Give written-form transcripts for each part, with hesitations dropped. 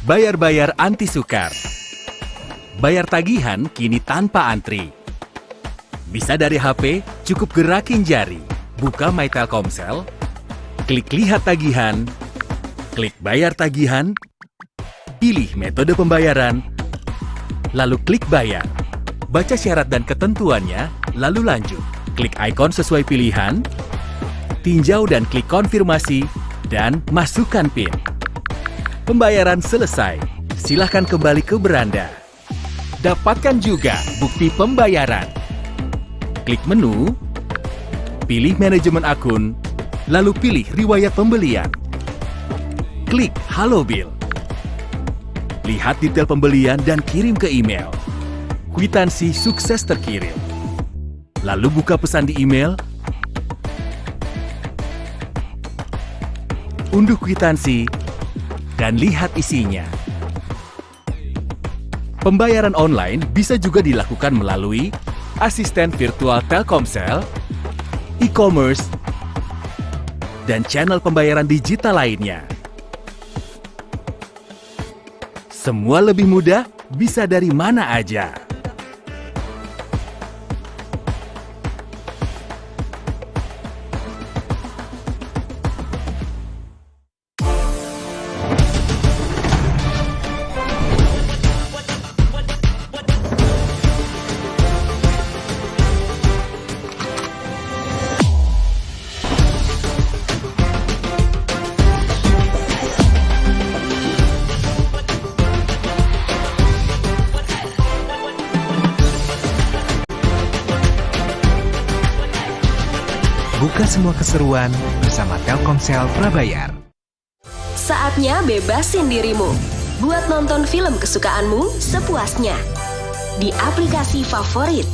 Bayar-bayar anti sukar. Bayar tagihan kini tanpa antri. Bisa dari HP, cukup gerakin jari. Buka My Telkomsel, klik lihat tagihan, klik bayar tagihan, pilih metode pembayaran, lalu klik bayar. Baca syarat dan ketentuannya, lalu lanjut. Klik ikon sesuai pilihan, tinjau dan klik konfirmasi, dan masukkan PIN. Pembayaran selesai. Silahkan kembali ke beranda. Dapatkan juga bukti pembayaran. Klik menu, pilih manajemen akun, lalu pilih riwayat pembelian. Klik Halo Bil. Lihat detail pembelian dan kirim ke email. Kwitansi sukses terkirim. Lalu buka pesan di email, unduh kwitansi, dan lihat isinya. Pembayaran online bisa juga dilakukan melalui asisten virtual Telkomsel, e-commerce, dan channel pembayaran digital lainnya. Semua lebih mudah, bisa dari mana aja. Buka semua keseruan bersama Telkomsel Prabayar. Saatnya bebasin dirimu. Buat nonton film kesukaanmu sepuasnya. Di aplikasi favorit.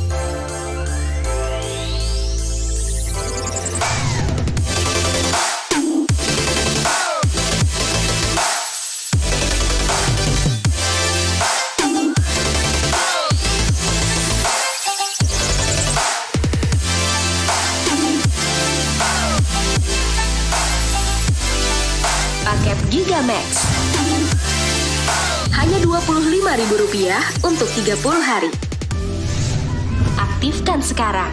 Paket Gigamax. Hanya Rp25.000 untuk 30 hari. Aktifkan sekarang.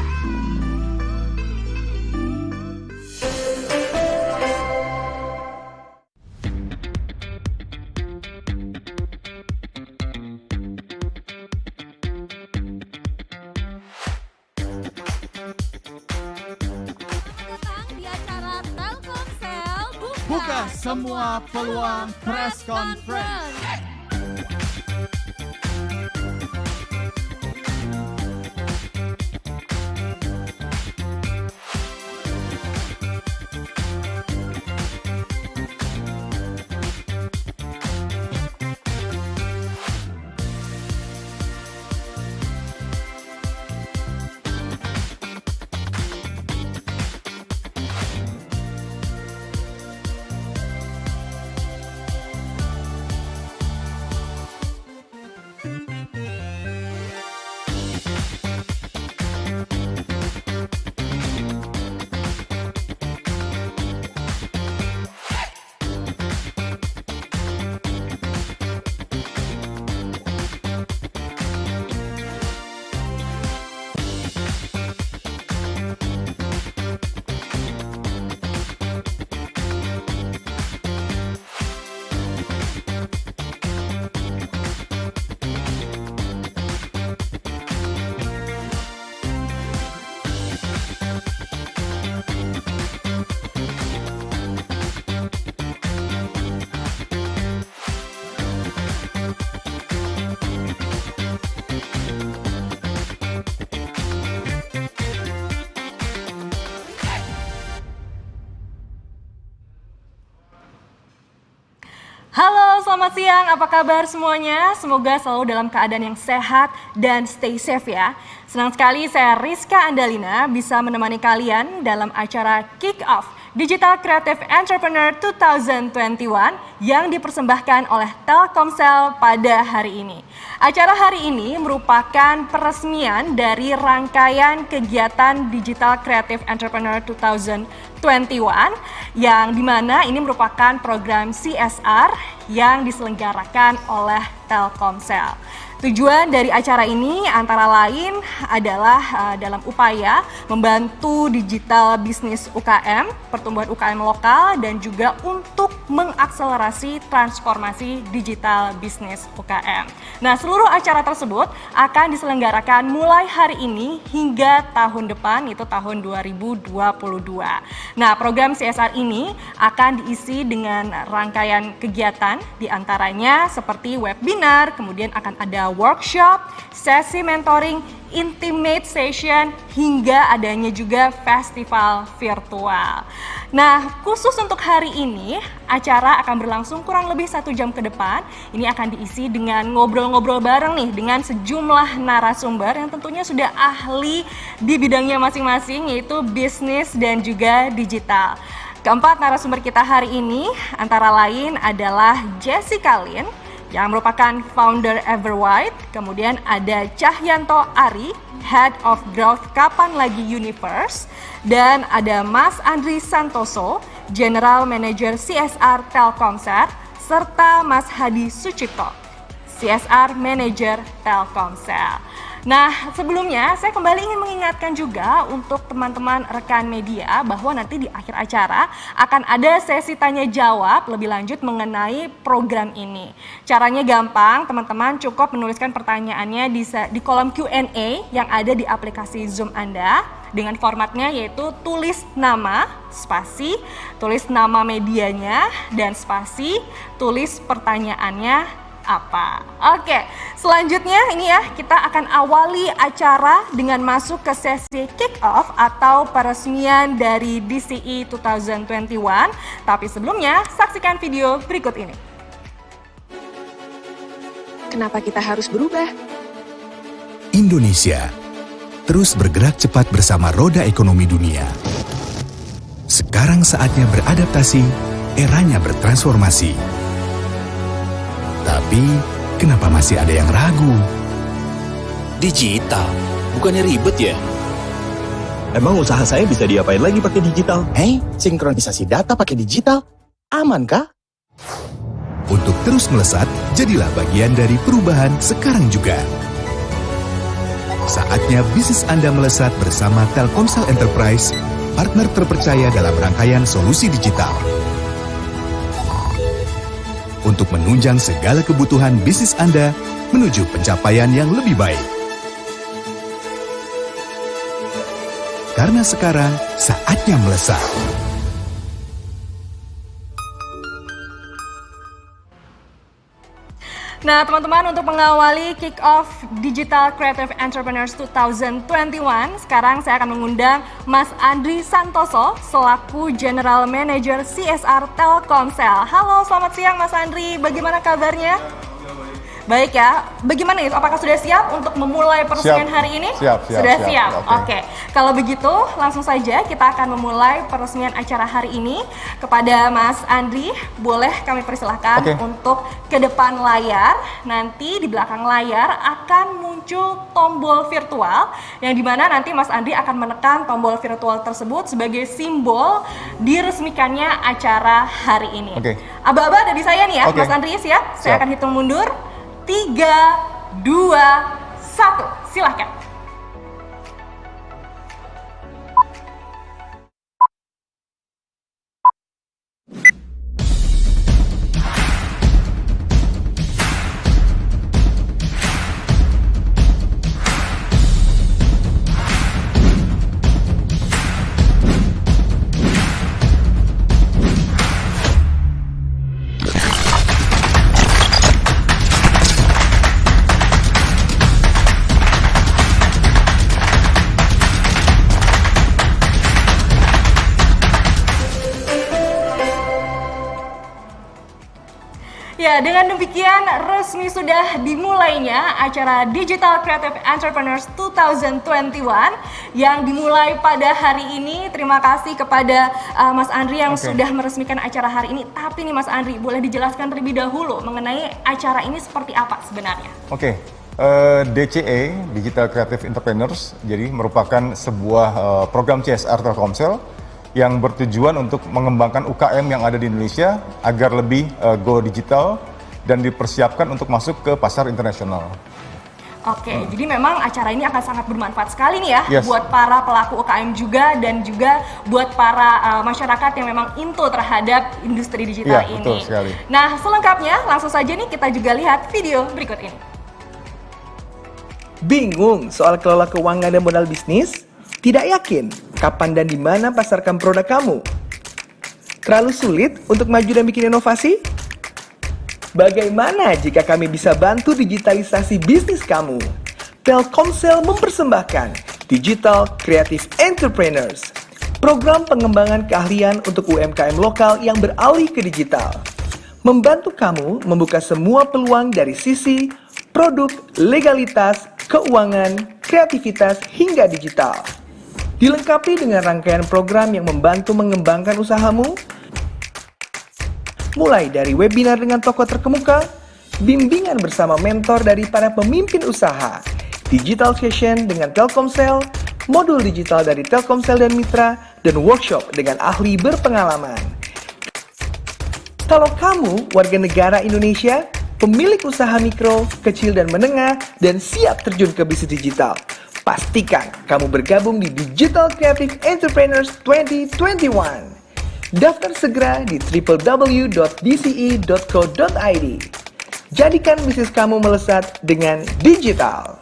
Buka semua peluang press conference. Halo, selamat siang. Apa kabar semuanya? Semoga selalu dalam keadaan yang sehat dan stay safe ya. Senang sekali saya Rizka Andalina bisa menemani kalian dalam acara Kick Off Digital Creative Entrepreneur 2021 yang dipersembahkan oleh Telkomsel pada hari ini. Acara hari ini merupakan peresmian dari rangkaian kegiatan Digital Creative Entrepreneur 2021 yang dimana ini merupakan program CSR yang diselenggarakan oleh Telkomsel. Tujuan dari acara ini antara lain adalah dalam upaya membantu digital bisnis UKM, pertumbuhan UKM lokal, dan juga untuk mengakselerasi transformasi digital bisnis UKM. Nah, seluruh acara tersebut akan diselenggarakan mulai hari ini hingga tahun depan, itu tahun 2022. Nah, program CSR ini akan diisi dengan rangkaian kegiatan, diantaranya seperti webinar, kemudian akan ada workshop, sesi mentoring, intimate session, hingga adanya juga festival virtual. Nah, khusus untuk hari ini, acara akan berlangsung kurang lebih 1 jam ke depan. Ini akan diisi dengan ngobrol-ngobrol bareng nih dengan sejumlah narasumber yang tentunya sudah ahli di bidangnya masing-masing, yaitu bisnis dan juga digital. Keempat narasumber kita hari ini antara lain adalah Jessica Lin, yang merupakan founder Everwhite, kemudian ada Cahyanto Ari, Head of Growth Kapan Lagi Universe, dan ada Mas Andri Santoso, General Manager CSR Telkomsel, serta Mas Hadi Sucipto, CSR Manager Telkomsel. Nah, sebelumnya saya kembali ingin mengingatkan juga untuk teman-teman rekan media bahwa nanti di akhir acara akan ada sesi tanya jawab lebih lanjut mengenai program ini. Caranya gampang, teman-teman cukup menuliskan pertanyaannya di kolom Q&A yang ada di aplikasi Zoom Anda dengan formatnya yaitu tulis nama, spasi, tulis nama medianya, dan spasi, tulis pertanyaannya apa. Oke, selanjutnya ini ya, kita akan awali acara dengan masuk ke sesi kick off atau peresmian dari DCE 2021. Tapi sebelumnya, saksikan video berikut ini. Kenapa kita harus berubah? Indonesia terus bergerak cepat bersama roda ekonomi dunia. Sekarang saatnya beradaptasi, eranya bertransformasi. Tapi, kenapa masih ada yang ragu? Digital? Bukannya ribet ya? Emang usaha saya bisa diapain lagi pakai digital? Sinkronisasi data pakai digital? Aman kah? Untuk terus melesat, jadilah bagian dari perubahan sekarang juga. Saatnya bisnis Anda melesat bersama Telkomsel Enterprise, partner terpercaya dalam rangkaian solusi digital. Untuk menunjang segala kebutuhan bisnis Anda menuju pencapaian yang lebih baik. Karena sekarang saatnya melesat. Nah, teman-teman, untuk mengawali kick off Digital Creative Entrepreneurs 2021, sekarang saya akan mengundang Mas Andri Santoso selaku General Manager CSR Telkomsel. Halo, selamat siang Mas Andri, bagaimana kabarnya? Baik ya, bagaimana itu? Apakah sudah siap untuk memulai peresmian hari ini? Sudah siap. Oke. Kalau begitu, langsung saja kita akan memulai peresmian acara hari ini. Kepada Mas Andri, boleh kami persilahkan untuk ke depan layar. Nanti di belakang layar akan muncul tombol virtual, yang dimana nanti Mas Andri akan menekan tombol virtual tersebut sebagai simbol diresmikannya acara hari ini. Aba-aba ada di saya nih ya, Mas Andri siap? Saya akan hitung mundur. 3, 2, 1, silahkan. Ya, dengan demikian resmi sudah dimulainya acara Digital Creative Entrepreneurs 2021 yang dimulai pada hari ini. Terima kasih kepada Mas Andri yang sudah meresmikan acara hari ini. Tapi nih Mas Andri, boleh dijelaskan terlebih dahulu mengenai acara ini seperti apa sebenarnya? DCE, Digital Creative Entrepreneurs, jadi merupakan sebuah program CSR Telkomsel yang bertujuan untuk mengembangkan UKM yang ada di Indonesia agar lebih go digital dan dipersiapkan untuk masuk ke pasar internasional. Jadi memang acara ini akan sangat bermanfaat sekali nih ya buat para pelaku UKM juga dan juga buat para masyarakat yang memang into terhadap industri digital ini. Betul sekali. Nah, selengkapnya langsung saja nih kita juga lihat video berikut ini. Bingung soal kelola keuangan dan modal bisnis? Tidak yakin kapan dan di mana pasarkan produk kamu? Terlalu sulit untuk maju dan bikin inovasi? Bagaimana jika kami bisa bantu digitalisasi bisnis kamu? Telkomsel mempersembahkan Digital Creative Entrepreneurs, program pengembangan keahlian untuk UMKM lokal yang beralih ke digital. Membantu kamu membuka semua peluang dari sisi produk, legalitas, keuangan, kreativitas, hingga digital. Dilengkapi dengan rangkaian program yang membantu mengembangkan usahamu, mulai dari webinar dengan tokoh terkemuka, bimbingan bersama mentor dari para pemimpin usaha, digital session dengan Telkomsel, modul digital dari Telkomsel dan Mitra, dan workshop dengan ahli berpengalaman. Kalau kamu warga negara Indonesia, pemilik usaha mikro, kecil dan menengah, dan siap terjun ke bisnis digital, pastikan kamu bergabung di Digital Creative Entrepreneurs 2021. Daftar segera di www.dce.co.id. Jadikan bisnis kamu melesat dengan digital.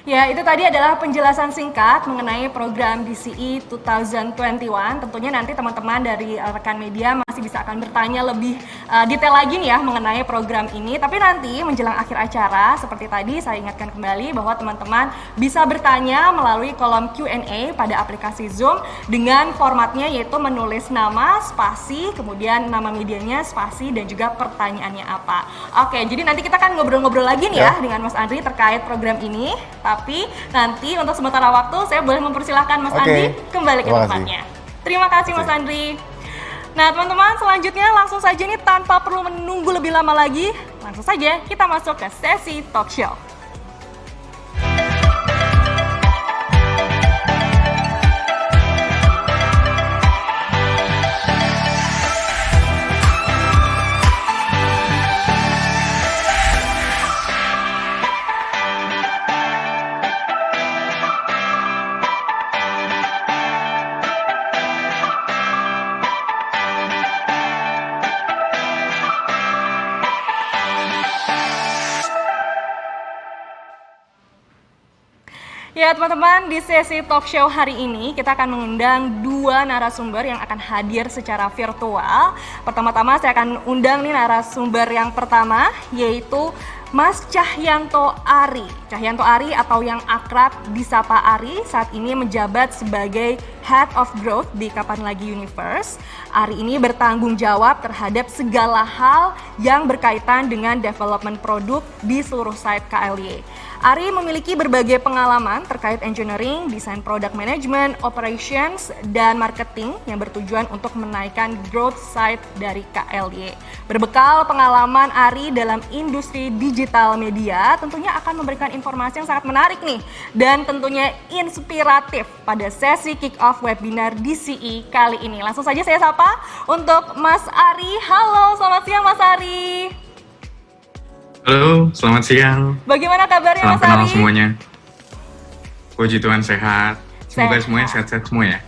Ya, itu tadi adalah penjelasan singkat mengenai program DCE 2021. Tentunya nanti teman-teman dari rekan media masih bisa akan bertanya lebih detail lagi nih ya mengenai program ini. Tapi nanti menjelang akhir acara, seperti tadi saya ingatkan kembali bahwa teman-teman bisa bertanya melalui kolom Q&A pada aplikasi Zoom dengan formatnya yaitu menulis nama, spasi, kemudian nama medianya, spasi, dan juga pertanyaannya apa. Oke, jadi nanti kita akan ngobrol-ngobrol lagi nih ya dengan Mas Andri terkait program ini. Tapi nanti untuk sementara waktu saya boleh mempersilahkan Mas Andri kembali ke tempatnya. Terima kasih Mas Andri. Nah teman-teman, selanjutnya langsung saja nih tanpa perlu menunggu lebih lama lagi, langsung saja kita masuk ke sesi talk show. Ya teman-teman, di sesi talk show hari ini kita akan mengundang dua narasumber yang akan hadir secara virtual. Pertama-tama saya akan undang nih narasumber yang pertama, yaitu Mas Cahyanto Ari. Cahyanto Ari atau yang akrab disapa Ari saat ini menjabat sebagai Head of Growth di Kapan Lagi Universe. Ari ini bertanggung jawab terhadap segala hal yang berkaitan dengan development produk di seluruh site KLY. Ari memiliki berbagai pengalaman terkait engineering, desain product management, operations, dan marketing yang bertujuan untuk menaikkan growth site dari KLY. Berbekal pengalaman Ari dalam industri digital media, tentunya akan memberikan informasi yang sangat menarik nih dan tentunya inspiratif pada sesi kick-off webinar DCE kali ini. Langsung saja saya sapa untuk Mas Ari. Halo, selamat siang Mas Ari. Halo, selamat siang. Bagaimana kabarnya Mas Ari? Salam kenal semuanya. Puji Tuhan sehat. Semoga semuanya sehat-sehat semua ya.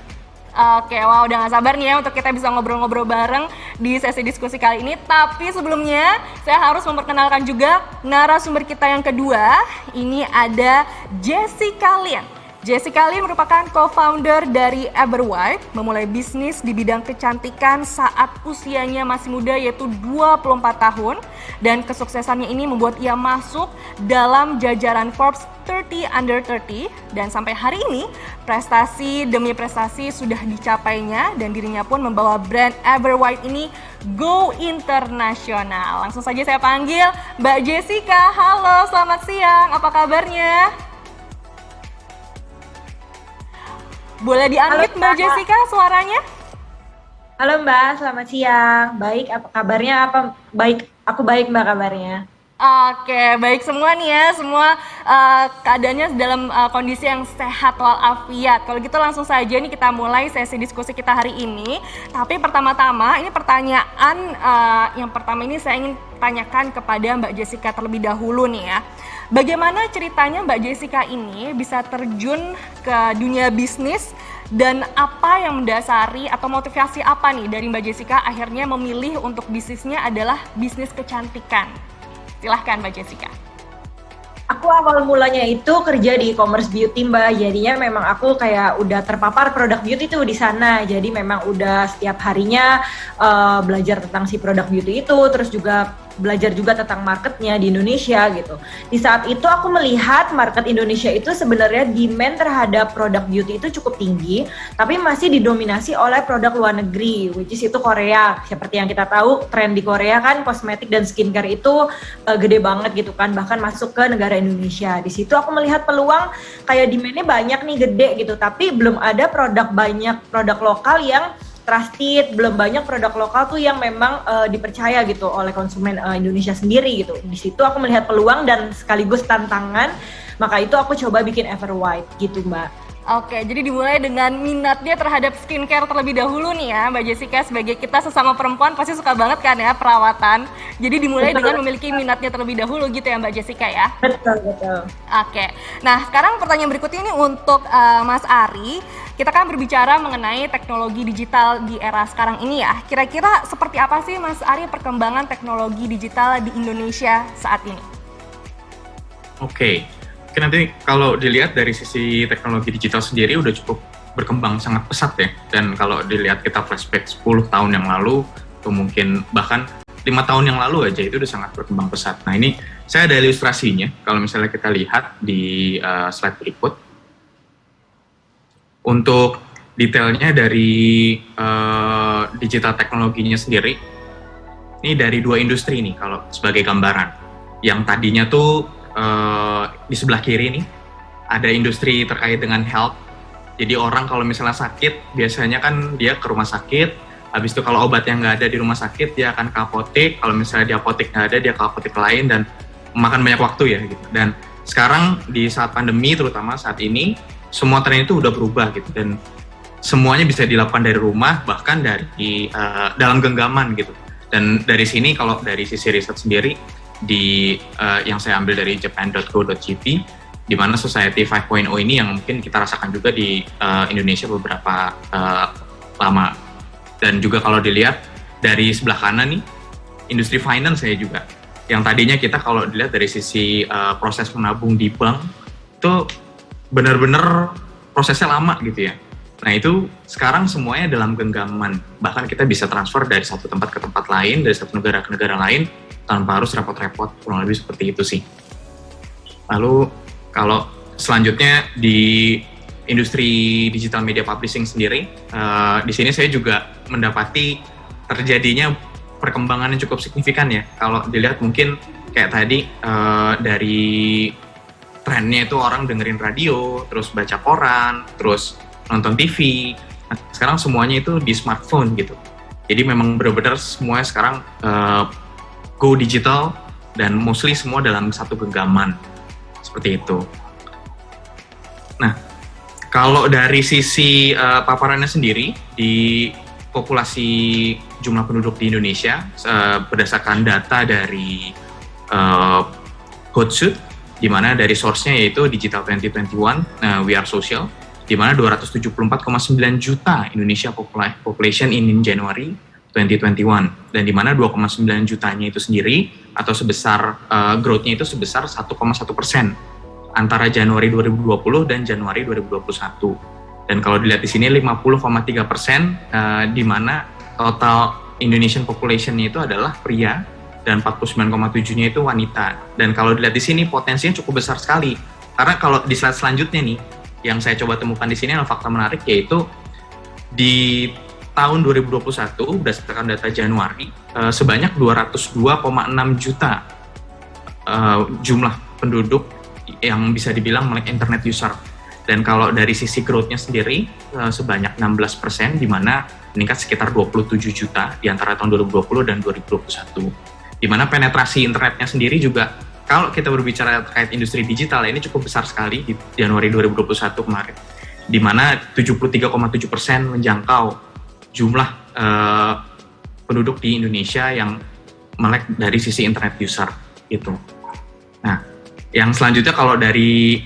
Oke, wah udah gak sabar nih ya untuk kita bisa ngobrol-ngobrol bareng di sesi diskusi kali ini. Tapi sebelumnya saya harus memperkenalkan juga narasumber kita yang kedua. Ini ada Jessica Lin. Jessica Lee merupakan co-founder dari Eberwhite, memulai bisnis di bidang kecantikan saat usianya masih muda yaitu 24 tahun, dan kesuksesannya ini membuat ia masuk dalam jajaran Forbes 30 Under 30, dan sampai hari ini prestasi demi prestasi sudah dicapainya dan dirinya pun membawa brand Eberwhite ini go internasional. Langsung saja saya panggil Mbak Jessica. Halo, selamat siang. Apa kabarnya? Boleh di-unmute Mbak Jessica suaranya? Halo Mbak, selamat siang. Baik, apa kabarnya? Aku baik Mbak kabarnya. Oke, baik semua nih ya, semua keadaannya dalam kondisi yang sehat walafiat. Kalau gitu langsung saja nih kita mulai sesi diskusi kita hari ini. Tapi pertama-tama ini pertanyaan yang pertama ini saya ingin tanyakan kepada Mbak Jessica terlebih dahulu nih ya. Bagaimana ceritanya Mbak Jessica ini bisa terjun ke dunia bisnis dan apa yang mendasari atau motivasi apa nih dari Mbak Jessica akhirnya memilih untuk bisnisnya adalah bisnis kecantikan? Silahkan Mbak Jessica. Aku awal mulanya itu kerja di e-commerce beauty Mbak, jadinya memang aku kayak udah terpapar produk beauty tuh di sana. Jadi memang udah setiap harinya belajar tentang si produk beauty itu, terus juga belajar juga tentang marketnya di Indonesia gitu. Di saat itu aku melihat market Indonesia itu sebenarnya demand terhadap produk beauty itu cukup tinggi, tapi masih didominasi oleh produk luar negeri, which is itu Korea. Seperti yang kita tahu, tren di Korea kan kosmetik dan skincare itu gede banget gitu kan, bahkan masuk ke negara Indonesia. Di situ aku melihat peluang kayak demand-nya banyak nih, gede gitu, tapi belum ada banyak produk lokal yang trusted, belum banyak produk lokal tuh yang memang dipercaya gitu oleh konsumen Indonesia sendiri gitu. Di situ aku melihat peluang dan sekaligus tantangan, maka itu aku coba bikin Eberwhite gitu Mbak. Oke, jadi dimulai dengan minatnya terhadap skincare terlebih dahulu nih ya Mbak Jessica. Sebagai kita sesama perempuan pasti suka banget kan ya perawatan. Jadi dimulai dengan memiliki minatnya terlebih dahulu gitu ya Mbak Jessica ya? Betul. Oke, nah sekarang pertanyaan berikutnya ini untuk Mas Ari. Kita kan berbicara mengenai teknologi digital di era sekarang ini ya. Kira-kira seperti apa sih Mas Ari perkembangan teknologi digital di Indonesia saat ini? Oke, nanti kalau dilihat dari sisi teknologi digital sendiri udah cukup berkembang sangat pesat ya. Dan kalau dilihat kita flashback 10 tahun yang lalu, atau mungkin bahkan 5 tahun yang lalu aja itu udah sangat berkembang pesat. Nah ini saya ada ilustrasinya, kalau misalnya kita lihat di slide berikut. Untuk detailnya dari digital teknologinya sendiri, ini dari 2 industri nih kalau sebagai gambaran. Yang tadinya tuh di sebelah kiri nih ada industri terkait dengan health. Jadi orang kalau misalnya sakit biasanya kan dia ke rumah sakit, habis itu kalau obatnya nggak ada di rumah sakit dia akan ke apotek, kalau misalnya di apotek nggak ada dia ke apotek lain dan memakan banyak waktu ya gitu. Dan sekarang di saat pandemi terutama saat ini semua tren itu udah berubah gitu dan semuanya bisa dilakukan dari rumah, bahkan dari dalam genggaman gitu. Dan dari sini kalau dari sisi riset sendiri di yang saya ambil dari japan.go.jp, di mana Society 5.0 ini yang mungkin kita rasakan juga di Indonesia beberapa lama. Dan juga kalau dilihat dari sebelah kanan nih, industri finance saya juga, yang tadinya kita kalau dilihat dari sisi proses menabung di bank itu benar-benar prosesnya lama gitu ya. Nah itu sekarang semuanya dalam genggaman, bahkan kita bisa transfer dari satu tempat ke tempat lain, dari satu negara ke negara lain tanpa harus repot-repot, kurang lebih seperti itu sih. Lalu kalau selanjutnya di industri digital media publishing sendiri, di sini saya juga mendapati terjadinya perkembangan yang cukup signifikan ya. Kalau dilihat mungkin kayak tadi dari trennya itu orang dengerin radio, terus baca koran, terus nonton TV. Nah, sekarang semuanya itu di smartphone gitu. Jadi memang benar-benar semuanya sekarang go digital dan mostly semua dalam satu genggaman. Seperti itu. Nah, kalau dari sisi paparannya sendiri di populasi jumlah penduduk di Indonesia berdasarkan data dari Hootsuite, di mana dari source-nya yaitu Digital 2021, We Are Social, di mana 274,9 juta Indonesia population in January 2021, dan di mana 2,9 jutanya itu sendiri atau sebesar growth-nya itu sebesar 1,1%. antara Januari 2020 dan Januari 2021. Dan kalau dilihat di sini 50,3%, di mana total Indonesian population-nya itu adalah pria dan 49,7-nya itu wanita. Dan kalau dilihat di sini potensinya cukup besar sekali. Karena kalau di slide selanjutnya nih, yang saya coba temukan di sini adalah fakta menarik, yaitu di tahun 2021 berdasarkan data Januari sebanyak 202,6 juta jumlah penduduk yang bisa dibilang melek internet user. Dan kalau dari sisi growth-nya sendiri sebanyak 16%, di mana meningkat sekitar 27 juta di antara tahun 2020 dan 2021. Di mana penetrasi internetnya sendiri juga, kalau kita berbicara terkait industri digital, ini cukup besar sekali di Januari 2021 kemarin. Di mana 73,7% menjangkau jumlah penduduk di Indonesia yang melek dari sisi internet user gitu. Nah, yang selanjutnya kalau dari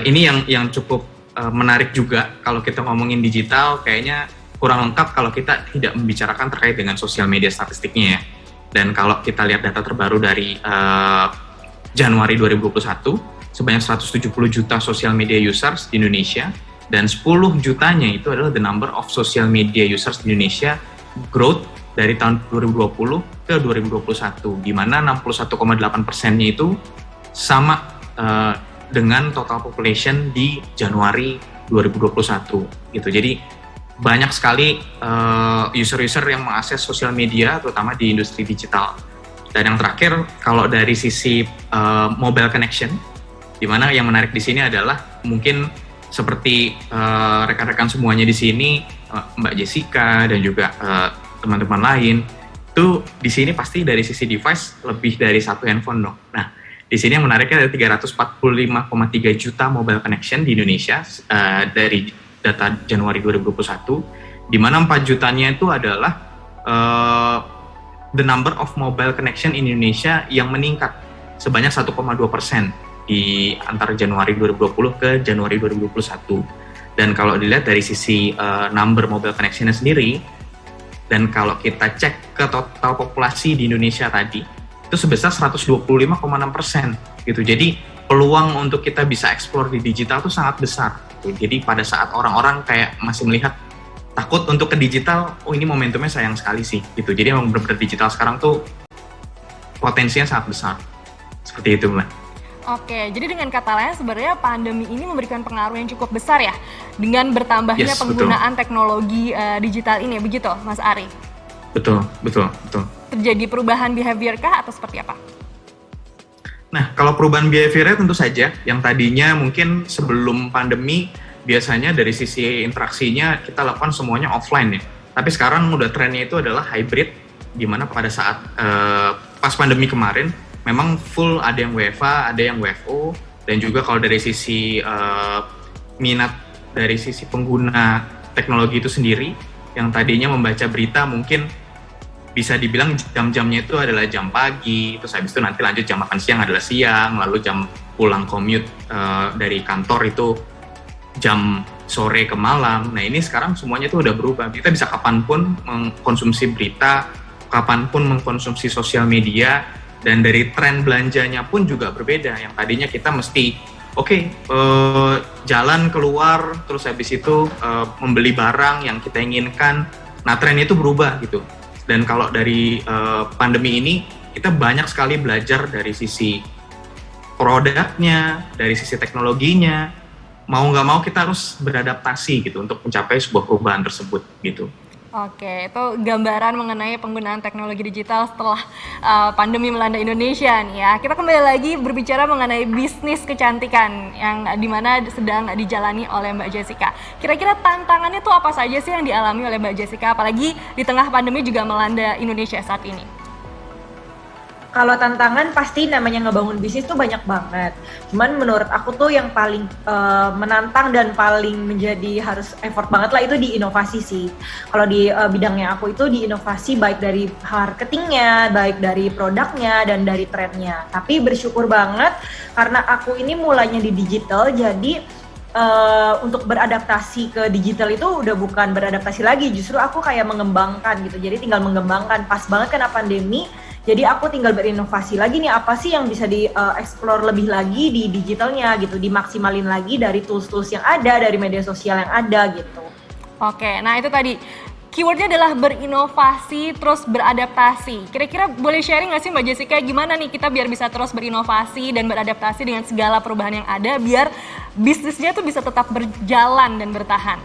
ini yang cukup menarik juga, kalau kita ngomongin digital kayaknya kurang lengkap kalau kita tidak membicarakan terkait dengan sosial media statistiknya ya. Dan kalau kita lihat data terbaru dari Januari 2021, sebanyak 170 juta social media users di Indonesia, dan 10 jutanya itu adalah the number of social media users di Indonesia growth dari tahun 2020 ke 2021, di mana 61,8%-nya itu sama dengan total population di Januari 2021 gitu. Jadi banyak sekali user-user yang mengakses sosial media, terutama di industri digital. Dan yang terakhir, kalau dari sisi mobile connection, di mana yang menarik di sini adalah mungkin seperti rekan-rekan semuanya di sini, Mbak Jessica dan juga teman-teman lain, itu di sini pasti dari sisi device lebih dari satu handphone dong. Nah, di sini yang menariknya ada 345,3 juta mobile connection di Indonesia dari data Januari 2021, di mana 4 jutanya itu adalah the number of mobile connection in Indonesia yang meningkat sebanyak 1,2% di antara Januari 2020 ke Januari 2021. Dan kalau dilihat dari sisi number mobile connection-nya sendiri, dan kalau kita cek ke total populasi di Indonesia tadi, itu sebesar 125,6% gitu. Jadi peluang untuk kita bisa explore di digital itu sangat besar. Jadi pada saat orang-orang kayak masih melihat takut untuk ke digital, oh ini momentumnya sayang sekali sih gitu. Jadi memang benar-benar digital sekarang tuh potensinya sangat besar. Seperti itu, Mbak. Oke, jadi dengan kata lain sebenarnya pandemi ini memberikan pengaruh yang cukup besar ya dengan bertambahnya penggunaan teknologi digital ini, begitu Mas Ari? Betul. Terjadi perubahan behavior kah atau seperti apa? Nah, kalau perubahan behavior tentu saja, yang tadinya mungkin sebelum pandemi biasanya dari sisi interaksinya kita lakukan semuanya offline ya. Tapi sekarang udah trennya itu adalah hybrid, di mana pada saat pas pandemi kemarin memang full ada yang WFA, ada yang WFO, dan juga kalau dari sisi minat dari sisi pengguna teknologi itu sendiri, yang tadinya membaca berita mungkin bisa dibilang jam-jamnya itu adalah jam pagi, terus habis itu nanti lanjut jam makan siang adalah siang, lalu jam pulang commute dari kantor itu jam sore ke malam. Nah ini sekarang semuanya itu udah berubah, kita bisa kapanpun mengkonsumsi berita, kapanpun mengkonsumsi sosial media, dan dari tren belanjanya pun juga berbeda. Yang tadinya kita mesti jalan keluar, terus habis itu membeli barang yang kita inginkan. Nah trennya itu berubah gitu. Dan kalau dari pandemi ini, kita banyak sekali belajar dari sisi produknya, dari sisi teknologinya. Mau nggak mau kita harus beradaptasi gitu untuk mencapai sebuah perubahan tersebut gitu. Oke, itu gambaran mengenai penggunaan teknologi digital setelah pandemi melanda Indonesia nih ya. Kita kembali lagi berbicara mengenai bisnis kecantikan yang dimana sedang dijalani oleh Mbak Jessica. Kira-kira tantangannya tuh apa saja sih yang dialami oleh Mbak Jessica, apalagi di tengah pandemi juga melanda Indonesia saat ini? Kalau tantangan pasti namanya ngebangun bisnis tuh banyak banget. Cuman menurut aku tuh yang paling menantang dan paling menjadi harus effort banget lah itu di inovasi sih. Kalau di bidangnya aku itu di inovasi baik dari marketingnya, baik dari produknya, dan dari trennya. Tapi bersyukur banget karena aku ini mulainya di digital, jadi untuk beradaptasi ke digital itu udah bukan beradaptasi lagi, justru aku kayak mengembangkan gitu. Jadi tinggal mengembangkan. Pas banget kena pandemi, Jadi aku tinggal berinovasi lagi nih, apa sih yang bisa di-explore lebih lagi di digitalnya gitu, dimaksimalin lagi dari tools-tools yang ada, dari media sosial yang ada gitu. Oke, nah itu tadi keywordnya adalah berinovasi terus beradaptasi. Kira-kira boleh sharing nggak sih Mbak Jessica gimana nih kita biar bisa terus berinovasi dan beradaptasi dengan segala perubahan yang ada biar bisnisnya tuh bisa tetap berjalan dan bertahan?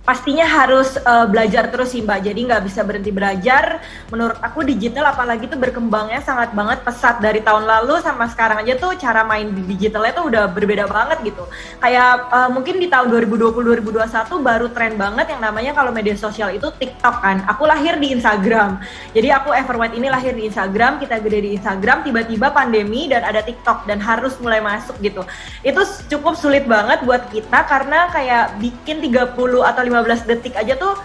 Pastinya harus belajar terus sih Mbak, jadi nggak bisa berhenti belajar. Menurut aku digital apalagi tuh berkembangnya sangat banget pesat dari tahun lalu sama sekarang aja tuh cara main di digitalnya tuh udah berbeda banget gitu. Kayak mungkin di tahun 2020-2021 baru tren banget yang namanya kalau media sosial itu TikTok kan. Aku lahir di Instagram, jadi aku Everwhite ini lahir di Instagram, kita gede di Instagram, tiba-tiba pandemi dan ada TikTok dan harus mulai masuk gitu. Itu cukup sulit banget buat kita karena kayak bikin 30 atau 15 detik aja tuh